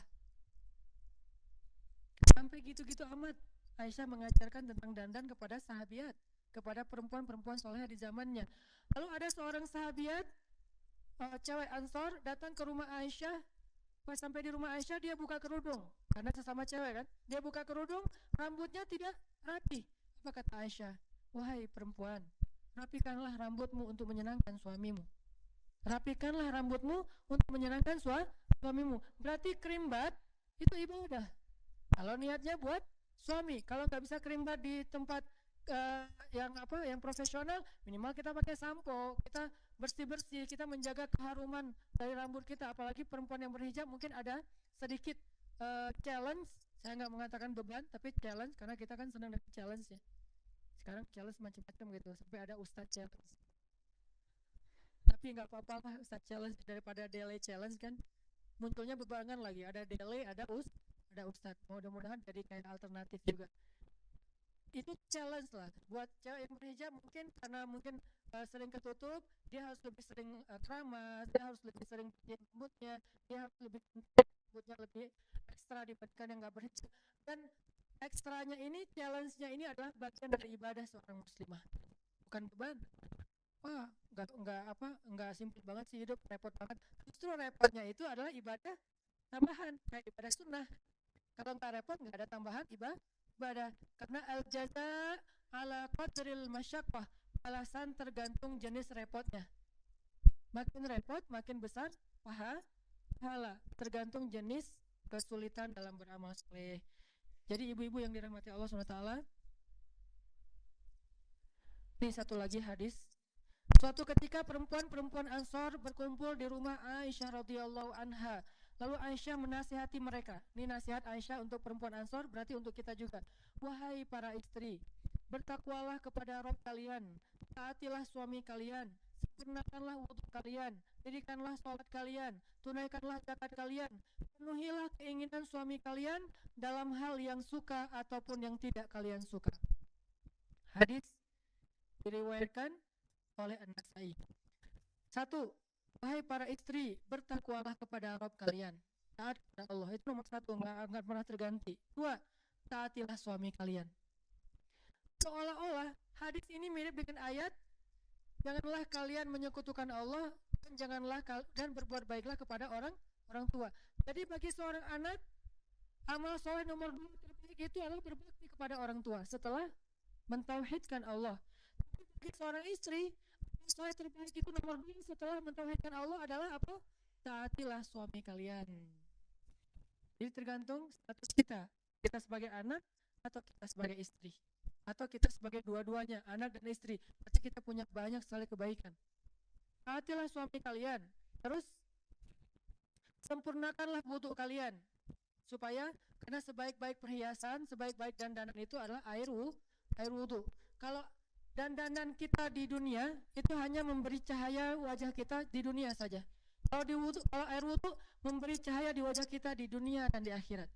A: Sampai gitu-gitu amat Aisyah mengajarkan tentang dandan kepada sahabiat, kepada perempuan-perempuan soleh di zamannya. Lalu ada seorang sahabiat, cewek Ansor, datang ke rumah Aisyah. Pas sampai di rumah Aisyah dia buka kerudung, karena sesama cewek kan. Dia buka kerudung, rambutnya tidak rapi. Apa kata Aisyah? Wahai perempuan, rapikanlah rambutmu untuk menyenangkan suamimu. Rapikanlah rambutmu untuk menyenangkan suamimu. Berarti krimbat itu ibadah. Kalau niatnya buat suami, kalau nggak bisa krimbat di tempat yang profesional, minimal kita pakai sampo, kita bersih-bersih, kita menjaga keharuman dari rambut kita. Apalagi perempuan yang berhijab mungkin ada sedikit challenge. Saya nggak mengatakan beban, tapi challenge, karena kita kan senang dengan challenge ya. Sekarang challenge macam-macam gitu, sampai ada Ustadz challenge. Tapi nggak apa-apa lah Ustadz challenge daripada delay challenge kan. Munculnya bebarengan lagi, ada delay, ada Ustadz. Mudah-mudahan jadi kayak alternatif juga. Itu challenge lah buat cewek yang berhijab, mungkin karena sering ketutup, dia harus lebih sering keramas, dia harus lebih sering rambutnya, dia harus lebih rambutnya lebih ekstra dibandingkan yang nggak berhijab. Dan ekstranya ini, challenge-nya ini adalah bagian dari ibadah seorang muslimah, bukan beban. Wah, nggak simpel banget sih hidup, repot banget. Justru repotnya itu adalah ibadah tambahan, kayak ibadah sunnah. Kalau nggak repot, nggak ada tambahan ibadah. Karena al-jaza ala qadril masyaqqah, balasan tergantung jenis repotnya. Makin repot, makin besar pahala, tergantung jenis kesulitan dalam beramal soleh. Jadi ibu-ibu yang dirahmati Allah SWT, ini satu lagi hadis. Suatu ketika perempuan-perempuan Ansor berkumpul di rumah Aisyah radhiyallahu anha. Lalu Aisyah menasihati mereka. Ini nasihat Aisyah untuk perempuan Ansor, berarti untuk kita juga. Wahai para istri, bertakwalah kepada Rabb kalian, taatilah suami kalian, sempurnakanlah wudhu kalian, dirikanlah sholat kalian, tunaikanlah zakat kalian, penuhilah keinginan suami kalian dalam hal yang suka ataupun yang tidak kalian suka. Hadis diriwayatkan oleh An-Nasa'i. 1. Wahai para istri, bertakwalah kepada Rabb kalian, taat kepada Allah. Itu nomor 1, nggak pernah terganti. 2. Taatilah suami kalian. Seolah-olah hadis ini mirip dengan ayat, janganlah kalian menyekutukan Allah, dan berbuat baiklah kepada orang tua. Jadi bagi seorang anak, amal soleh nomor 2 terbaik itu adalah berbakti kepada orang tua setelah mentauhidkan Allah. Tapi bagi seorang istri, soleh terbaik itu nomor 2 setelah mentauhidkan Allah adalah apa? Taatilah suami kalian. Jadi tergantung status kita sebagai anak atau kita sebagai istri, atau kita sebagai dua-duanya, anak dan istri. Berarti kita punya banyak sekali kebaikan. Taatilah suami kalian. Terus sempurnakanlah wudhu kalian, supaya, karena sebaik-baik perhiasan, sebaik-baik dandanan itu adalah air wudhu. Kalau dandanan kita di dunia itu hanya memberi cahaya wajah kita di dunia saja. Kalau air wudhu memberi cahaya di wajah kita di dunia dan di akhirat.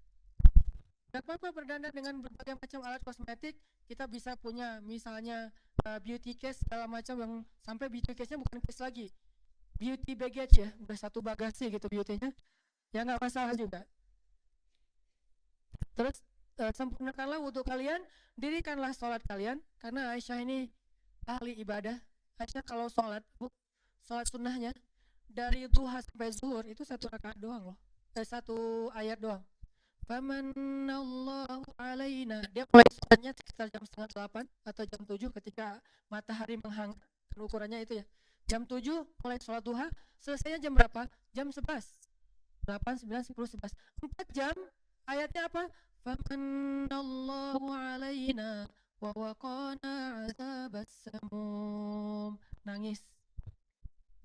A: Gak apa-apa berdandan dengan berbagai macam alat kosmetik. Kita bisa punya misalnya beauty case segala macam, yang sampai beauty case-nya bukan case lagi, beauty baggage ya, udah satu bagasi gitu beauty-nya, ya nggak masalah juga. Terus sempurnakanlah wudhu kalian, dirikanlah sholat kalian, karena Aisyah ini ahli ibadah. Aisyah kalau sholat sunnahnya dari duha sampai zuhur itu satu rakaat doang loh, satu ayat doang. Famanallahu alaina. Dia mulai sholatnya sekitar jam 7:30 atau jam 7 ketika matahari menghangat. Ukurannya itu ya. Jam 7 mulai sholat duha, selesainya jam berapa? Jam 11. 8, 9, 10, 11. 4 jam. Ayatnya apa? Famanallahu alaina wa waqana azabas samum. Nangis.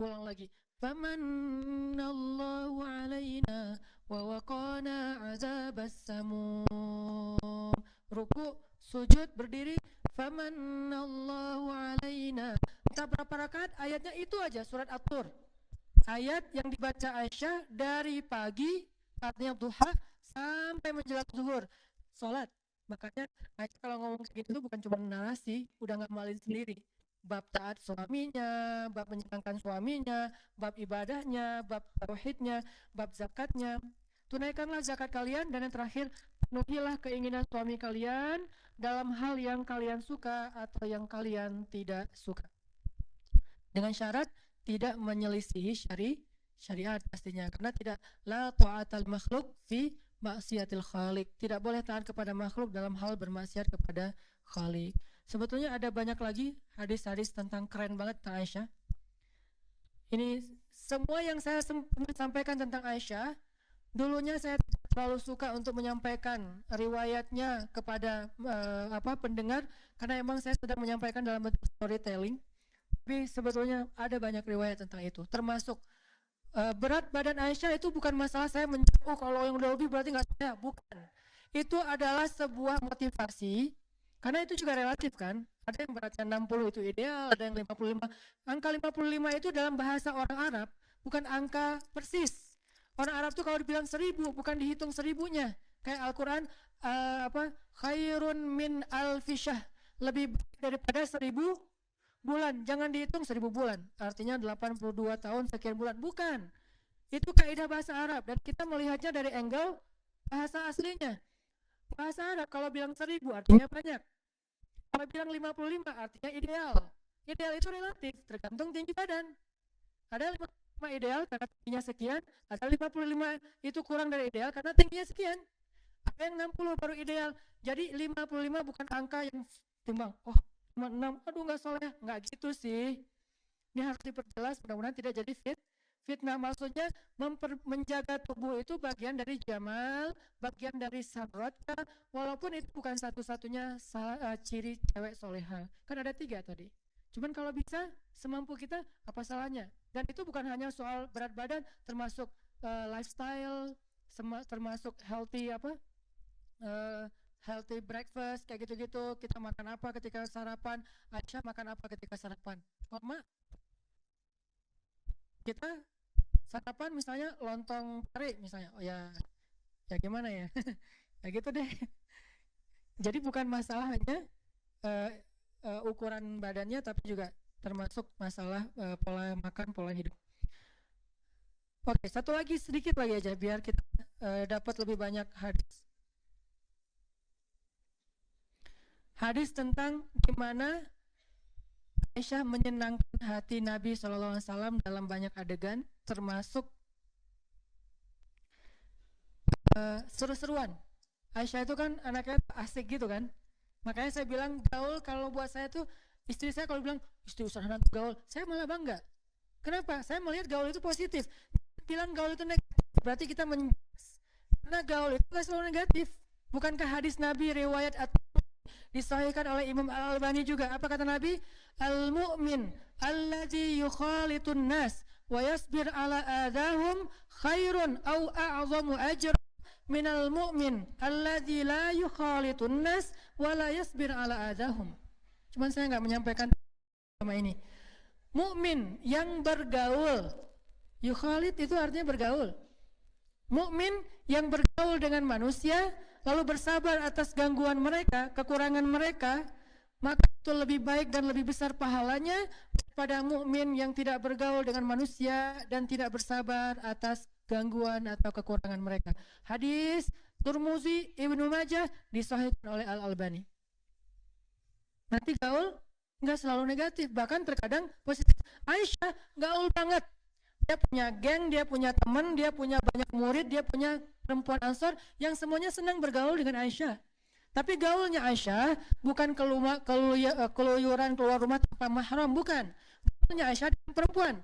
A: Ulang lagi. Famanallahu alaina wa waqana azabas samum. Ruku, sujud, berdiri. Famanallahu alaina. Entah berapa rakaat, ayatnya itu aja, surat At-Tur. Ayat yang dibaca Aisyah dari pagi, artinya duha, sampai menjelang zuhur, sholat. Makanya Aisyah kalau ngomong segitu itu bukan cuma narasi, udah nggak malin sendiri. Bab taat suaminya, bab menyenangkan suaminya, bab ibadahnya, bab tauhidnya, bab zakatnya. Tunaikanlah zakat kalian, dan yang terakhir, penuhilah keinginan suami kalian dalam hal yang kalian suka atau yang kalian tidak suka. Dengan syarat tidak menyelisihi syariat pastinya, karena tidak la ta'atal makhluk fi maksiatil khaliq. Tidak boleh taat kepada makhluk dalam hal bermaksiat kepada khaliq. Sebetulnya ada banyak lagi hadis-hadis tentang keren banget tentang Aisyah. Ini semua yang saya sampaikan tentang Aisyah. Dulunya saya terlalu suka untuk menyampaikan riwayatnya kepada pendengar, karena emang saya sedang menyampaikan dalam bentuk storytelling. Tapi sebetulnya ada banyak riwayat tentang itu, termasuk berat badan Aisyah itu bukan masalah saya kalau yang udah lebih berarti nggak saya, bukan. Itu adalah sebuah motivasi. Karena itu juga relatif kan, ada yang beratnya 60 itu ideal, ada yang 55. Angka 55 itu dalam bahasa orang Arab bukan angka persis. Orang Arab tuh kalau dibilang 1000 bukan dihitung 1000-nya. Kayak Al-Quran khairun min alfisyah, lebih daripada 1000 bulan. Jangan dihitung 1000 bulan, artinya 82 tahun sekian bulan, bukan. Itu kaidah bahasa Arab, dan kita melihatnya dari angle bahasa aslinya. Bahasa Arab kalau bilang 1000 artinya banyak. Kalau bilang 55 artinya ideal. Ideal itu relatif, tergantung tinggi badan. Ada 55 ideal karena tingginya sekian, ada 55 itu kurang dari ideal karena tingginya sekian. Ada yang 60 baru ideal. Jadi 55 bukan angka yang timbang, oh cuma 6, aduh nggak soleh, nggak gitu sih. Ini harus diperjelas, mudah-mudahan tidak jadi fitnah. Maksudnya menjaga tubuh itu bagian dari jamal, bagian dari sabrata, walaupun itu bukan satu-satunya ciri cewek soleha. Kan ada 3 tadi. Cuman kalau bisa semampu kita, apa salahnya? Dan itu bukan hanya soal berat badan, termasuk lifestyle, termasuk healthy healthy breakfast kayak gitu-gitu. Kita makan apa ketika sarapan? Aisyah makan apa ketika sarapan? Mama, kita sarapan misalnya lontong teri misalnya, oh ya gimana ya ya gitu deh. Jadi bukan masalah hanya ukuran badannya, tapi juga termasuk masalah pola makan, pola hidup. Oke, satu lagi sedikit lagi aja biar kita dapat lebih banyak hadis tentang gimana Aisyah menyenangkan hati Nabi SAW dalam banyak adegan, termasuk seru-seruan. Aisyah itu kan anaknya asik gitu kan, makanya saya bilang gaul. Kalau buat saya tuh, istri saya kalau bilang istri usaha nanti gaul, saya malah bangga. Kenapa? Saya melihat gaul itu positif. Bilang gaul itu negatif, berarti kita karena gaul itu gak selalu negatif. Bukankah hadis Nabi riwayat atau disahihkan oleh Imam Al-Albani juga? Apa kata Nabi? Al-mu'min alladzi yukhalitun nas wa yasbir ala adahum khairun au a'zamu ajran minal mu'min alladzi la yukhalitun nas wa la yasbir ala adahum. Cuman saya enggak menyampaikan sama ini. Mukmin yang bergaul, yukhalit itu artinya bergaul. Mukmin yang bergaul dengan manusia lalu bersabar atas gangguan mereka, kekurangan mereka, maka itu lebih baik dan lebih besar pahalanya pada mukmin yang tidak bergaul dengan manusia dan tidak bersabar atas gangguan atau kekurangan mereka. Hadis Turmuzi, Ibnu Majah, disahihkan oleh Al-Albani. Nanti gaul nggak selalu negatif, bahkan terkadang positif. Aisyah gaul banget. Dia punya geng, dia punya teman, dia punya banyak murid, dia punya perempuan Ansor yang semuanya senang bergaul dengan Aisyah. Tapi gaulnya Aisyah bukan keluyuran keluar rumah tanpa mahram, bukan. Gaulnya Aisyah dengan perempuan.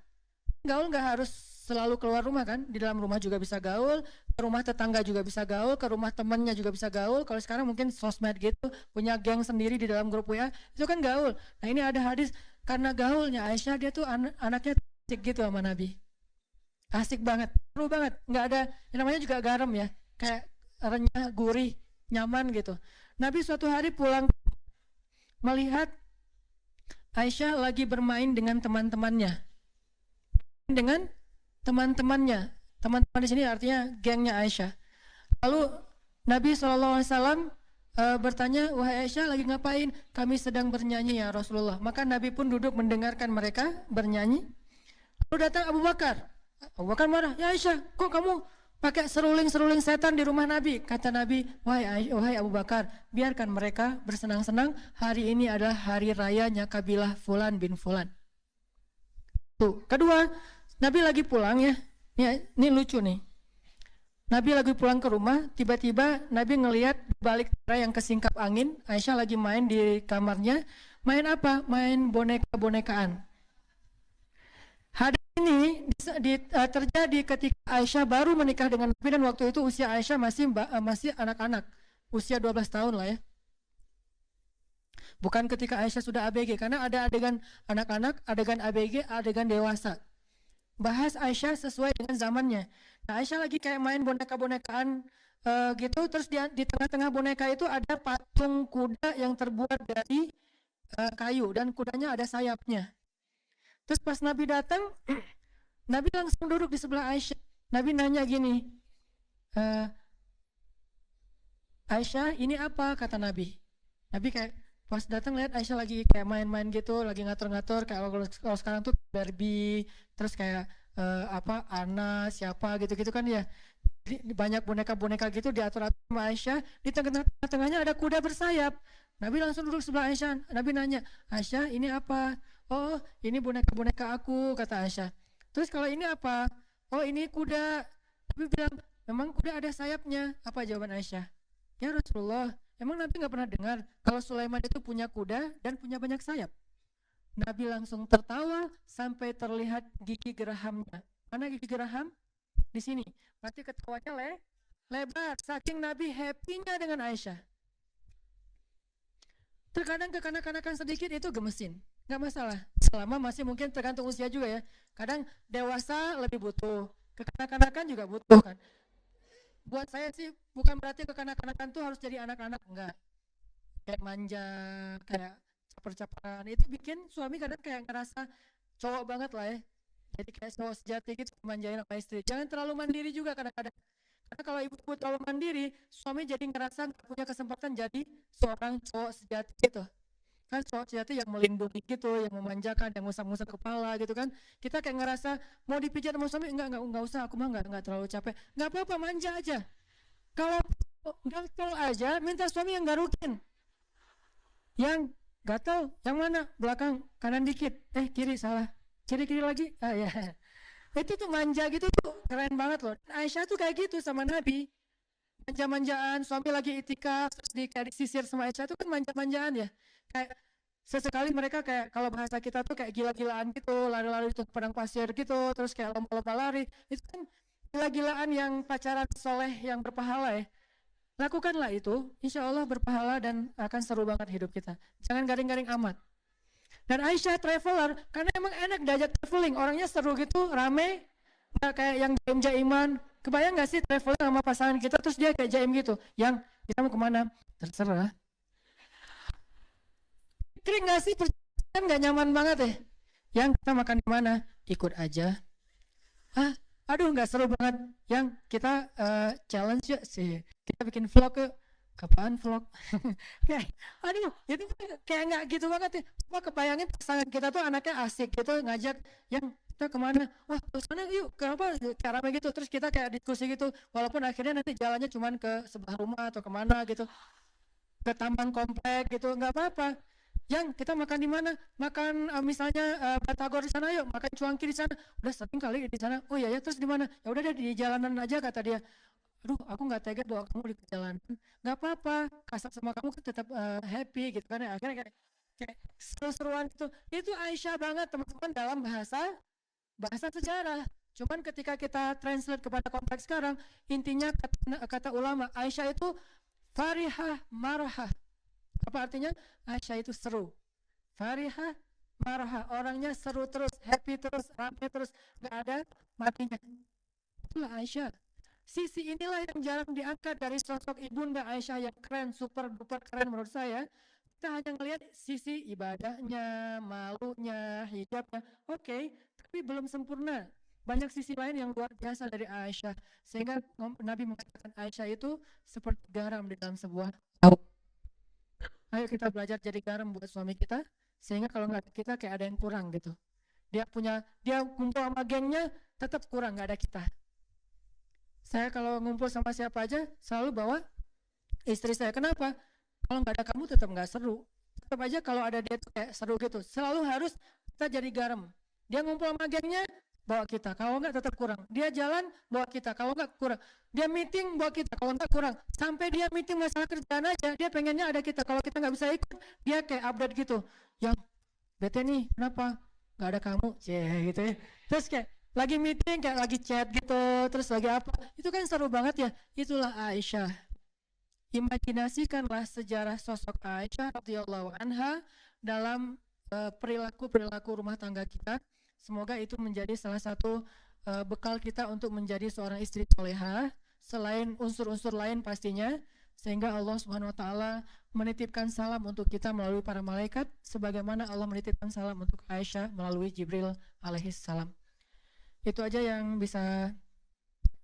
A: Gaul nggak harus selalu keluar rumah kan, di dalam rumah juga bisa gaul, ke rumah tetangga juga bisa gaul, ke rumah temannya juga bisa gaul. Kalau sekarang mungkin sosmed gitu, punya geng sendiri di dalam grup WA, itu kan gaul. Nah ini ada hadis, karena gaulnya Aisyah, dia tuh anaknya asik gitu sama Nabi. Asik banget, seru banget, nggak ada, yang namanya juga garam ya, kayak renyah, gurih, nyaman gitu. Nabi suatu hari pulang melihat Aisyah lagi bermain dengan teman-temannya. Dengan teman-temannya. Teman-teman di sini artinya gengnya Aisyah. Lalu Nabi SAW bertanya, wahai Aisyah lagi ngapain? Kami sedang bernyanyi ya Rasulullah. Maka Nabi pun duduk mendengarkan mereka bernyanyi. Lalu datang Abu Bakar. Abu Bakar marah, ya Aisyah, kok kamu pakai seruling-seruling setan di rumah Nabi? Kata Nabi, wahai Abu Bakar, biarkan mereka bersenang-senang. Hari ini adalah hari rayanya kabilah Fulan bin Fulan. Tuh, kedua, Nabi lagi pulang ya. Ini lucu nih. Nabi lagi pulang ke rumah, tiba-tiba Nabi ngelihat balik yang kesingkap angin, Aisyah lagi main di kamarnya. Main apa? Main boneka-bonekaan. Hadis ini terjadi ketika Aisyah baru menikah dengan Nabi, dan waktu itu usia Aisyah masih anak-anak, usia 12 tahun lah ya. Bukan ketika Aisyah sudah ABG, karena ada adegan anak-anak, adegan ABG, adegan dewasa. Bahas Aisyah sesuai dengan zamannya. Nah, Aisyah lagi kayak main boneka-bonekaan gitu, terus di tengah-tengah boneka itu ada patung kuda yang terbuat dari kayu, dan kudanya ada sayapnya. Terus pas Nabi datang, Nabi langsung duduk di sebelah Aisyah. Nabi nanya gini, Aisyah ini apa? Kata Nabi. Nabi kayak pas datang lihat Aisyah lagi kayak main-main gitu, lagi ngatur-ngatur kayak kalau sekarang tuh Barbie, terus kayak Ana siapa gitu-gitu kan ya. Banyak boneka-boneka gitu diatur-atur sama Aisyah. Di tengah-tengahnya ada kuda bersayap. Nabi langsung duduk sebelah Aisyah. Nabi nanya, Aisyah ini apa? Oh ini boneka-boneka aku, kata Aisyah. Terus kalau ini apa? Oh ini kuda. Nabi bilang, memang kuda ada sayapnya. Apa jawaban Aisyah? Ya Rasulullah, emang Nabi gak pernah dengar kalau Sulaiman itu punya kuda dan punya banyak sayap? Nabi langsung tertawa sampai terlihat gigi gerahamnya. Mana gigi geraham? Di sini. Berarti ketawanya lebar. Saking Nabi happy-nya dengan Aisyah. Terkadang kekanak-kanakan sedikit itu gemesin, nggak masalah. Selama masih mungkin tergantung usia juga ya. Kadang dewasa lebih butuh, kekanak-kanakan juga butuh kan. Buat saya sih bukan berarti kekanak-kanakan tuh harus jadi anak-anak, enggak. Kayak manja, kayak caper-caperan, itu bikin suami kadang kayak ngerasa cowok banget lah ya. Jadi kayak cowok sejati gitu, manjain sama istri. Jangan terlalu mandiri juga kadang-kadang. Karena kalau ibu terlalu mandiri, suami jadi ngerasa gak punya kesempatan jadi seorang cowok sejati gitu. Kan cowok sejati yang melindungi gitu, yang memanjakan, yang ngusap-ngusap kepala gitu kan. Kita kayak ngerasa mau dipijat sama suami, enggak usah, aku mah enggak terlalu capek. Enggak apa-apa, manja aja. Kalau gatel aja, minta suami yang garukin. Yang gatel, yang mana? Belakang, kanan dikit. Kiri, salah. Kiri lagi. Ya. Itu tuh manja gitu tuh keren banget loh. Aisyah tuh kayak gitu sama Nabi. Manja-manjaan, suami lagi itikaf terus kayak disisir sama Aisyah tuh kan manja-manjaan ya. Kayak sesekali mereka kayak kalau bahasa kita tuh kayak gila-gilaan gitu, lari-lari di padang pasir gitu, terus kayak lomba-lomba lari. Itu kan gila-gilaan yang pacaran soleh yang berpahala ya. Lakukanlah itu, insya Allah berpahala dan akan seru banget hidup kita. Jangan garing-garing amat. Dan Aisyah traveler, karena emang enak diajak traveling, orangnya seru gitu, rame, nggak kayak yang jaim-jaiman. Kebayang nggak sih traveling sama pasangan kita, terus dia kayak jaim gitu, yang kita mau kemana? Terserah. Kering nggak sih, kan nggak nyaman banget ya. Yang kita makan di mana? Ikut aja. Aduh nggak seru banget. Yang kita challenge yuk sih, kita bikin vlog yuk. Apaan vlog? Kayak, aduh, itu kayak nggak gitu banget ya. Cuma kebayangin pasangan kita tuh anaknya asik gitu ngajak yang kita kemana? Wah, ke sana yuk. Kenapa? Cara begitu. Terus kita kayak diskusi gitu. Walaupun akhirnya nanti jalannya cuman ke sebelah rumah atau kemana gitu, ke taman komplek gitu, nggak apa-apa. Yang kita makan di mana? Makan misalnya batagor di sana yuk, makan cuangki di sana. Udah sering kali di sana. Oh iya ya, terus di mana? Ya udah deh di jalanan aja kata dia. Aduh, aku nggak tega doa kamu di jalanan. Nggak apa-apa, kasar sama kamu kan tetap happy gitu kan ya. Akhirnya kayak seru-seruan gitu. Itu Aisyah banget teman-teman dalam bahasa bahasa sejarah. Cuman ketika kita translate kepada konteks sekarang, intinya kata ulama, Aisyah itu farihah marahah. Apa artinya? Aisyah itu seru. Farihah marahah, orangnya seru terus, happy terus, rame terus, nggak ada matinya. Itulah Aisyah. Sisi inilah yang jarang diangkat dari sosok ibunda Aisyah yang keren, super duper keren menurut saya. Kita hanya melihat sisi ibadahnya, malunya, hijabnya. Oke, tapi belum sempurna. Banyak sisi lain yang luar biasa dari Aisyah. Sehingga Nabi mengatakan Aisyah itu seperti garam di dalam sebuah lauk. Ayo kita belajar jadi garam buat suami kita. Sehingga kalau nggak ada kita kayak ada yang kurang gitu. Dia kumpul sama gengnya tetap kurang, nggak ada kita. Saya kalau ngumpul sama siapa aja selalu bawa istri saya. Kenapa? Kalau nggak ada kamu tetap nggak seru. Tetap aja kalau ada dia tuh kayak seru gitu. Selalu harus kita jadi garam. Dia ngumpul sama gengnya, bawa kita. Kalau nggak tetap kurang. Dia jalan, bawa kita. Kalau nggak kurang. Dia meeting, bawa kita. Kalau nggak kurang. Sampai dia meeting masalah kerjaan aja, dia pengennya ada kita. Kalau kita nggak bisa ikut, dia kayak update gitu. Yang bete nih, kenapa? Nggak ada kamu, gitu ya. Terus kayak lagi meeting kayak lagi chat gitu, terus lagi apa, itu kan seru banget ya. Itulah Aisyah. Imajinasikanlah sejarah sosok Aisyah radhiyallahu anha dalam perilaku rumah tangga kita. Semoga itu menjadi salah satu bekal kita untuk menjadi seorang istri solehah, selain unsur-unsur lain pastinya, sehingga Allah Subhanahu wa taala menitipkan salam untuk kita melalui para malaikat sebagaimana Allah menitipkan salam untuk Aisyah melalui Jibril alaihi salam. Itu aja yang bisa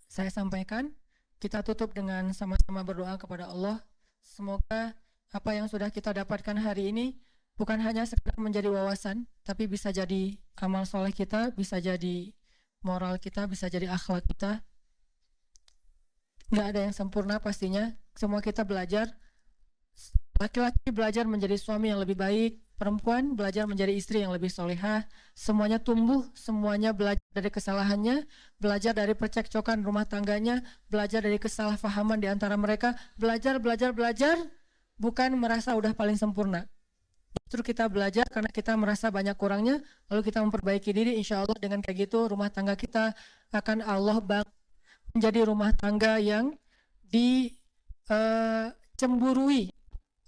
A: saya sampaikan. Kita tutup dengan sama-sama berdoa kepada Allah. Semoga apa yang sudah kita dapatkan hari ini bukan hanya sekedar menjadi wawasan, tapi bisa jadi amal soleh kita, bisa jadi moral kita, bisa jadi akhlak kita. Nggak ada yang sempurna pastinya. Semua kita belajar. Laki-laki belajar menjadi suami yang lebih baik, perempuan belajar menjadi istri yang lebih solehah. Semuanya tumbuh, semuanya belajar dari kesalahannya, belajar dari percekcokan rumah tangganya, belajar dari kesalahpahaman di antara mereka, belajar, bukan merasa udah paling sempurna. Justru kita belajar karena kita merasa banyak kurangnya, lalu kita memperbaiki diri. Insya Allah dengan kayak gitu rumah tangga kita akan Allah menjadi rumah tangga yang dicemburui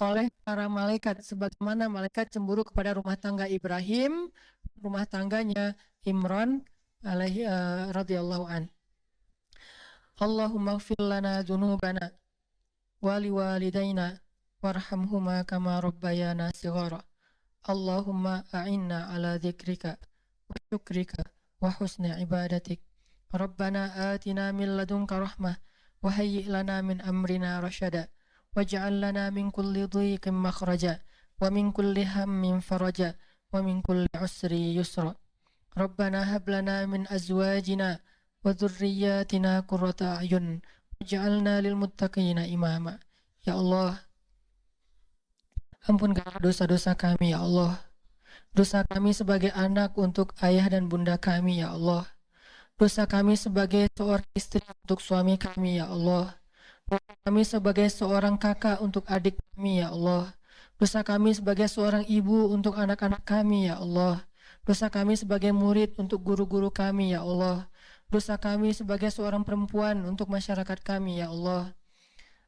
A: oleh para malaikat, sebagaimana malaikat cemburu kepada rumah tangga Ibrahim, rumah tangganya Imran alaihi radhiyallahu an. Allahumma ighfir lana dzunubana wa liwalidayna warhamhuma kama rabbayana shighara. Allahumma a'inna ala dzikrika wa syukrika wa husni ibadatik. Rabbana atina min ladunka rahmah wa hayyi' lana min amrina rasyada. Waj'al lana min kulli dhiqin makhraja wa min kulli hammin faraja wa min kulli usri yusra. Rabbana hab lana min azwajina wa dhurriyyatina qurrata a'yun waj'alna lil muttaqina imama. Ya Allah, ampunkanlah dosa-dosa kami ya Allah. Dosa kami sebagai anak untuk ayah dan bunda kami ya Allah. Dosa kami sebagai seorang istri untuk suami kami ya Allah. Dosa kami sebagai seorang kakak untuk adik kami ya Allah. Dosa kami sebagai seorang ibu untuk anak-anak kami ya Allah. Dosa kami sebagai murid untuk guru-guru kami ya Allah. Dosa kami sebagai seorang perempuan untuk masyarakat kami ya Allah.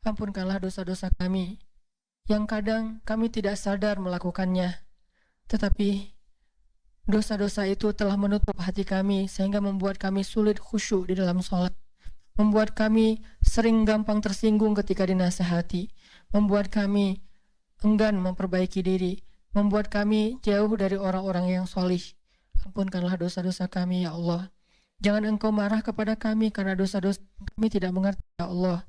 A: Ampunkanlah dosa-dosa kami yang kadang kami tidak sadar melakukannya, tetapi dosa-dosa itu telah menutup hati kami sehingga membuat kami sulit khusyuk di dalam sholat, membuat kami sering gampang tersinggung ketika dinasehati, membuat kami enggan memperbaiki diri, membuat kami jauh dari orang-orang yang solih. Ampunkanlah dosa-dosa kami ya Allah. Jangan Engkau marah kepada kami karena dosa-dosa kami tidak mengerti ya Allah.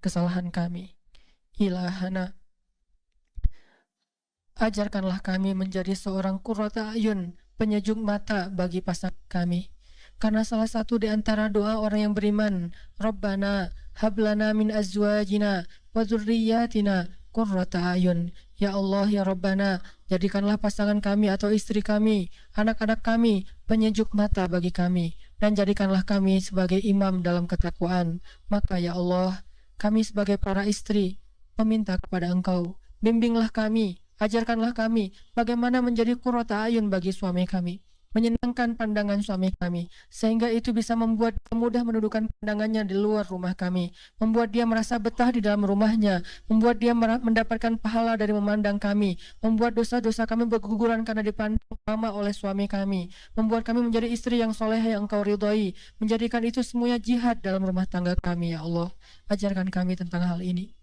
A: kesalahan kami. Ilahana, ajarkanlah kami menjadi seorang qurrata ayun, penyejuk mata bagi pasangan kami. Karena salah satu di antara doa orang yang beriman, Rabbana hablana min azwajina wa dzurriyyatina qurrata ayun. Ya Allah, ya Rabbana, jadikanlah pasangan kami atau istri kami, anak-anak kami, penyejuk mata bagi kami, dan jadikanlah kami sebagai imam dalam ketakwaan. Maka ya Allah, kami sebagai para istri meminta kepada Engkau, bimbinglah kami, ajarkanlah kami bagaimana menjadi qurrata ayun bagi suami kami, menyenangkan pandangan suami kami, sehingga itu bisa membuat dia mudah menundukkan pandangannya di luar rumah kami, membuat dia merasa betah di dalam rumahnya, membuat dia mendapatkan pahala dari memandang kami, membuat dosa-dosa kami berguguran karena dipandang lama oleh suami kami, membuat kami menjadi istri yang solehah yang Engkau ridhoi, menjadikan itu semuanya jihad dalam rumah tangga kami. Ya Allah, ajarkan kami tentang hal ini.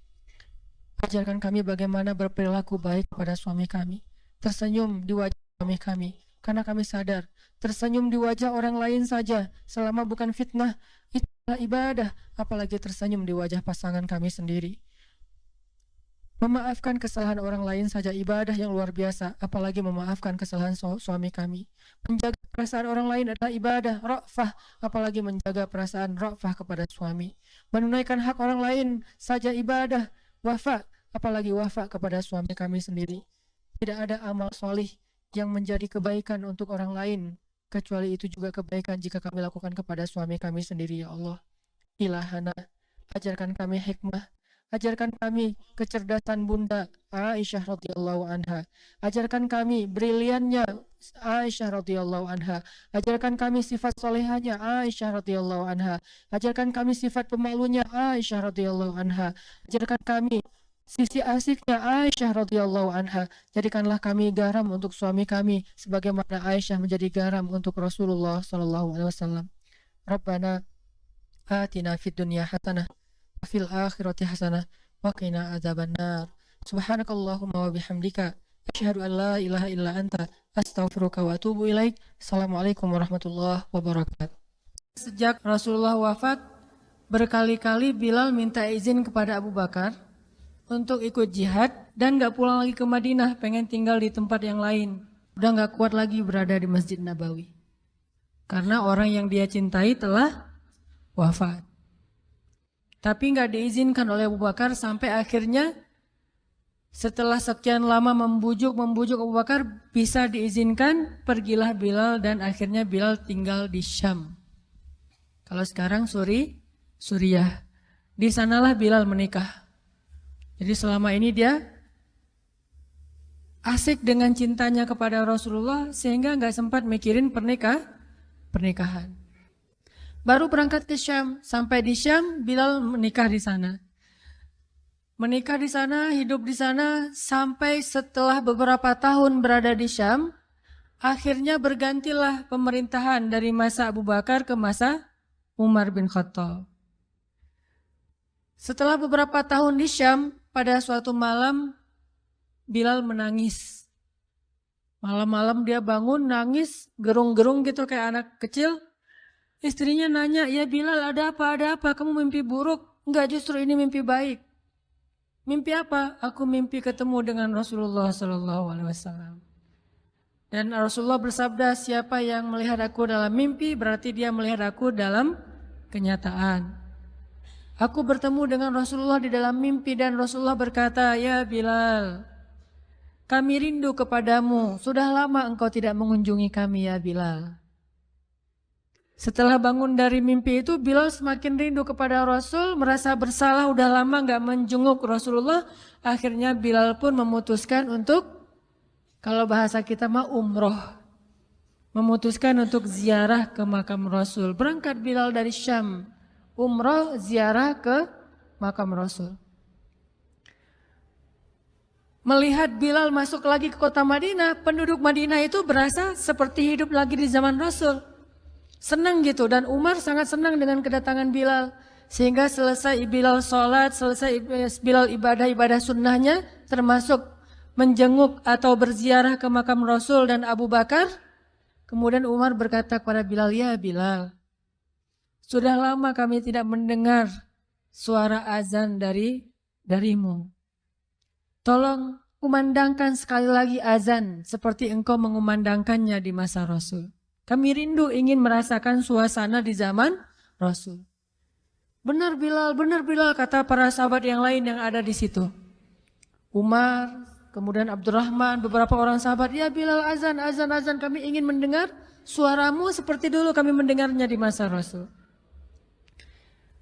A: Ajarkan kami bagaimana berperilaku baik kepada suami kami, tersenyum di wajah suami kami, karena kami sadar tersenyum di wajah orang lain saja selama bukan fitnah itu adalah ibadah, apalagi tersenyum di wajah pasangan kami sendiri. Memaafkan kesalahan orang lain saja ibadah yang luar biasa, apalagi memaafkan kesalahan suami kami. Menjaga perasaan orang lain adalah ibadah, ra'fah, apalagi menjaga perasaan ra'fah kepada suami. Menunaikan hak orang lain saja ibadah, wafa, apalagi wafa kepada suami kami sendiri. Tidak ada amal solih yang menjadi kebaikan untuk orang lain, kecuali itu juga kebaikan jika kami lakukan kepada suami kami sendiri. Ya Allah, ilahana, ajarkan kami hikmah, ajarkan kami kecerdasan Bunda Aisyah radhiyallahu anha, ajarkan kami briliannya Aisyah radhiyallahu anha, ajarkan kami sifat solehahnya Aisyah radhiyallahu anha, ajarkan kami sifat pemalunya Aisyah radhiyallahu anha, ajarkan kami sisi asiknya Aisyah radhiyallahu anha. Jadikanlah kami garam untuk suami kami sebagaimana Aisyah menjadi garam untuk Rasulullah sallallahu alaihi wasallam. Rabbana atina fid dunya hasanah wa fil akhirati hasanah wa qina adzabannar. Subhanakallahumma wa bihamdika asyhadu an la ilaha illa anta astaghfiruka wa atubu ilaik. Assalamualaikum warahmatullahi wabarakatuh. Sejak Rasulullah wafat, berkali-kali Bilal minta izin kepada Abu Bakar untuk ikut jihad dan gak pulang lagi ke Madinah, pengen tinggal di tempat yang lain. Udah gak kuat lagi berada di Masjid Nabawi, karena orang yang dia cintai telah wafat. Tapi gak diizinkan oleh Abu Bakar sampai akhirnya setelah sekian lama membujuk Abu Bakar bisa diizinkan, pergilah Bilal dan akhirnya Bilal tinggal di Syam. Kalau sekarang Suriah. Di sanalah Bilal menikah. Jadi selama ini dia asik dengan cintanya kepada Rasulullah sehingga nggak sempat mikirin pernikahan. Baru berangkat ke Syam, sampai di Syam Bilal menikah di sana. Menikah di sana, hidup di sana sampai setelah beberapa tahun berada di Syam, akhirnya bergantilah pemerintahan dari masa Abu Bakar ke masa Umar bin Khattab. Setelah beberapa tahun di Syam, pada suatu malam Bilal menangis. Malam-malam dia bangun nangis, gerung-gerung gitu kayak anak kecil. Istrinya nanya, "Ya Bilal, ada apa? Ada apa? Kamu mimpi buruk?" "Enggak, justru ini mimpi baik." "Mimpi apa?" "Aku mimpi ketemu dengan Rasulullah sallallahu alaihi wasallam." Dan Rasulullah bersabda, "Siapa yang melihat aku dalam mimpi, berarti dia melihat aku dalam kenyataan." Aku bertemu dengan Rasulullah di dalam mimpi dan Rasulullah berkata, "Ya Bilal, kami rindu kepadamu. Sudah lama engkau tidak mengunjungi kami ya Bilal." Setelah bangun dari mimpi itu, Bilal semakin rindu kepada Rasul, merasa bersalah udah lama gak menjenguk Rasulullah. Akhirnya Bilal pun memutuskan untuk, kalau bahasa kita mah umroh, memutuskan untuk ziarah ke makam Rasul. Berangkat Bilal dari Syam, umroh ziarah ke makam Rasul. Melihat Bilal masuk lagi ke kota Madinah, penduduk Madinah itu berasa seperti hidup lagi di zaman Rasul. Senang gitu, dan Umar sangat senang dengan kedatangan Bilal. Sehingga selesai Bilal sholat, selesai Bilal ibadah-ibadah sunnahnya, termasuk menjenguk atau berziarah ke makam Rasul dan Abu Bakar. Kemudian Umar berkata kepada Bilal, "Ya Bilal, sudah lama kami tidak mendengar suara azan darimu. Tolong kumandangkan sekali lagi azan seperti engkau mengumandangkannya di masa Rasul. Kami rindu ingin merasakan suasana di zaman Rasul. Benar Bilal, kata para sahabat yang lain yang ada di situ. Umar, kemudian Abdurrahman, beberapa orang sahabat, ya Bilal azan, kami ingin mendengar suaramu seperti dulu kami mendengarnya di masa Rasul.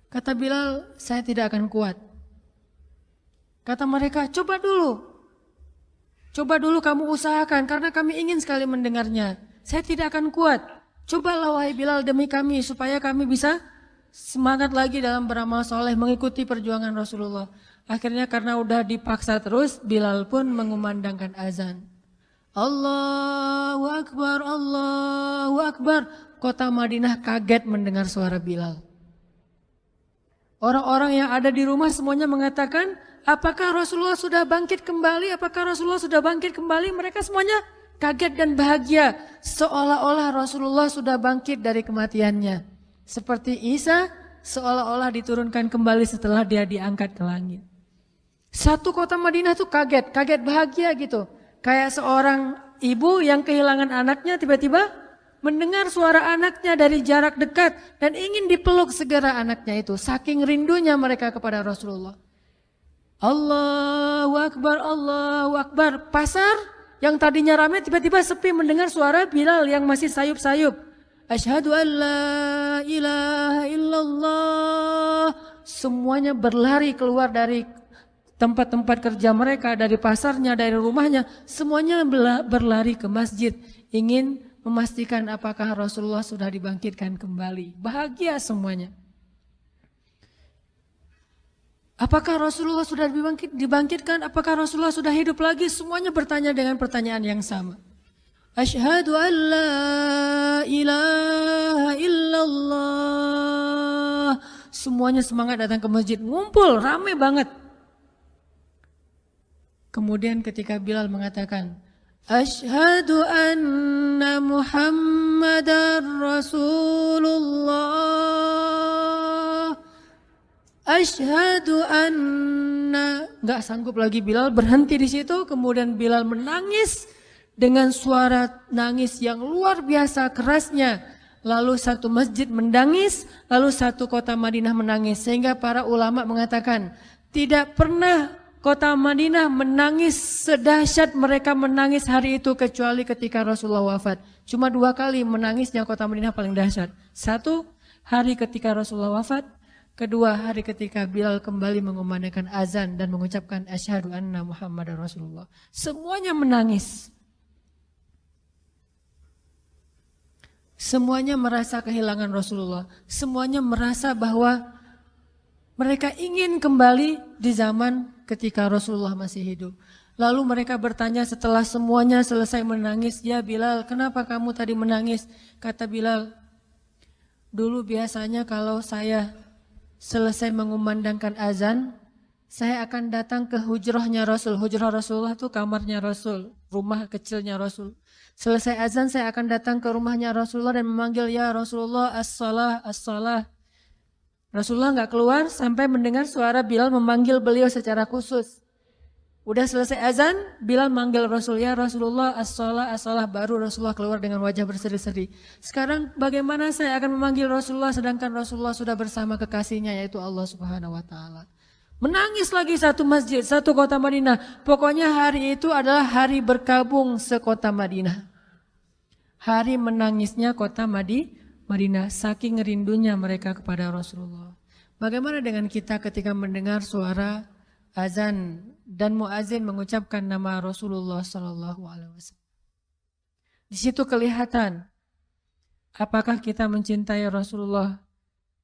A: Kata Bilal, saya tidak akan kuat. Kata mereka, coba dulu kamu usahakan karena kami ingin sekali mendengarnya. Saya tidak akan kuat. Cobalah wahai Bilal demi kami supaya kami bisa semangat lagi dalam beramal soleh mengikuti perjuangan Rasulullah. Akhirnya karena udah dipaksa terus, Bilal pun mengumandangkan azan. Allahu Akbar, Allahu Akbar. Kota Madinah kaget mendengar suara Bilal. Orang-orang yang ada di rumah semuanya mengatakan, apakah Rasulullah sudah bangkit kembali? Apakah Rasulullah sudah bangkit kembali? Mereka semuanya kaget dan bahagia. Seolah-olah Rasulullah sudah bangkit dari kematiannya. Seperti Isa seolah-olah diturunkan kembali setelah dia diangkat ke langit. Satu kota Madinah tuh kaget bahagia gitu. Kayak seorang ibu yang kehilangan anaknya tiba-tiba mendengar suara anaknya dari jarak dekat dan ingin dipeluk segera anaknya itu. Saking rindunya mereka kepada Rasulullah. Allahu Akbar, Allahu Akbar. Pasar yang tadinya ramai tiba-tiba sepi mendengar suara Bilal yang masih sayup-sayup. Asyhadu an la ilaha illallah. Semuanya berlari keluar dari tempat-tempat kerja mereka, dari pasarnya, dari rumahnya. Semuanya berlari ke masjid. Ingin memastikan apakah Rasulullah sudah dibangkitkan kembali. Bahagia semuanya. Apakah Rasulullah sudah dibangkitkan? Apakah Rasulullah sudah hidup lagi? Semuanya bertanya dengan pertanyaan yang sama. Asyhadu an la ilaha illallah. Semuanya semangat datang ke masjid. Ngumpul, ramai banget. Kemudian ketika Bilal mengatakan, Asyhadu anna Muhammadar Rasulullah. Asyhadu anna. Gak sanggup lagi Bilal, berhenti di situ. Kemudian Bilal menangis dengan suara nangis yang luar biasa kerasnya. Lalu satu masjid menangis, lalu satu kota Madinah menangis. Sehingga para ulama mengatakan, tidak pernah kota Madinah menangis sedahsyat mereka menangis hari itu kecuali ketika Rasulullah wafat. Cuma 2 kali menangisnya kota Madinah paling dahsyat. 1 hari ketika Rasulullah wafat, 2 hari ketika Bilal kembali mengumandangkan azan dan mengucapkan asyhadu anna Muhammadar Rasulullah. Semuanya menangis. Semuanya merasa kehilangan Rasulullah. Semuanya merasa bahwa mereka ingin kembali di zaman ketika Rasulullah masih hidup. Lalu mereka bertanya setelah semuanya selesai menangis, ya Bilal, kenapa kamu tadi menangis? Kata Bilal, dulu biasanya kalau saya selesai mengumandangkan azan, saya akan datang ke hujrahnya Rasul. Hujrah Rasulullah itu kamarnya Rasul, rumah kecilnya Rasul. Selesai azan saya akan datang ke rumahnya Rasulullah dan memanggil, ya Rasulullah, as-salah, as-salah. Rasulullah nggak keluar sampai mendengar suara Bilal memanggil beliau secara khusus. Udah selesai azan, Bilal manggil Rasul, ya Rasulullah, as-salah, as-salah. Baru Rasulullah keluar dengan wajah berseri-seri. Sekarang bagaimana saya akan memanggil Rasulullah sedangkan Rasulullah sudah bersama kekasihnya yaitu Allah Subhanahu wa taala. Menangis lagi satu masjid, satu kota Madinah. Pokoknya hari itu adalah hari berkabung sekota Madinah. Hari menangisnya kota Madinah, saking rindunya mereka kepada Rasulullah. Bagaimana dengan kita ketika mendengar suara azan dan muazin mengucapkan nama Rasulullah Sallallahu Alaihi Wasallam? Di situ kelihatan apakah kita mencintai Rasulullah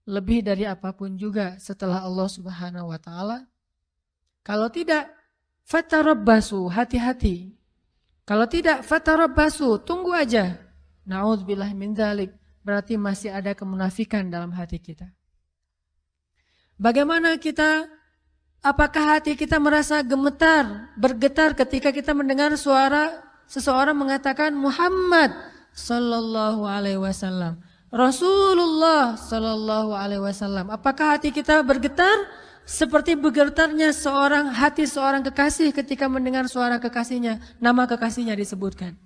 A: lebih dari apapun juga setelah Allah Subhanahu Wa Taala. Kalau tidak, fatarabbasu, hati-hati. Kalau tidak, fatarabbasu, tunggu aja. Na'udzubillah min dzalik. Berarti masih ada kemunafikan dalam hati kita. Bagaimana kita, apakah hati kita merasa gemetar, bergetar ketika kita mendengar suara seseorang mengatakan Muhammad Sallallahu Alaihi Wasallam. Rasulullah Sallallahu Alaihi Wasallam. Apakah hati kita bergetar seperti bergetarnya hati seorang kekasih ketika mendengar suara kekasihnya, nama kekasihnya disebutkan?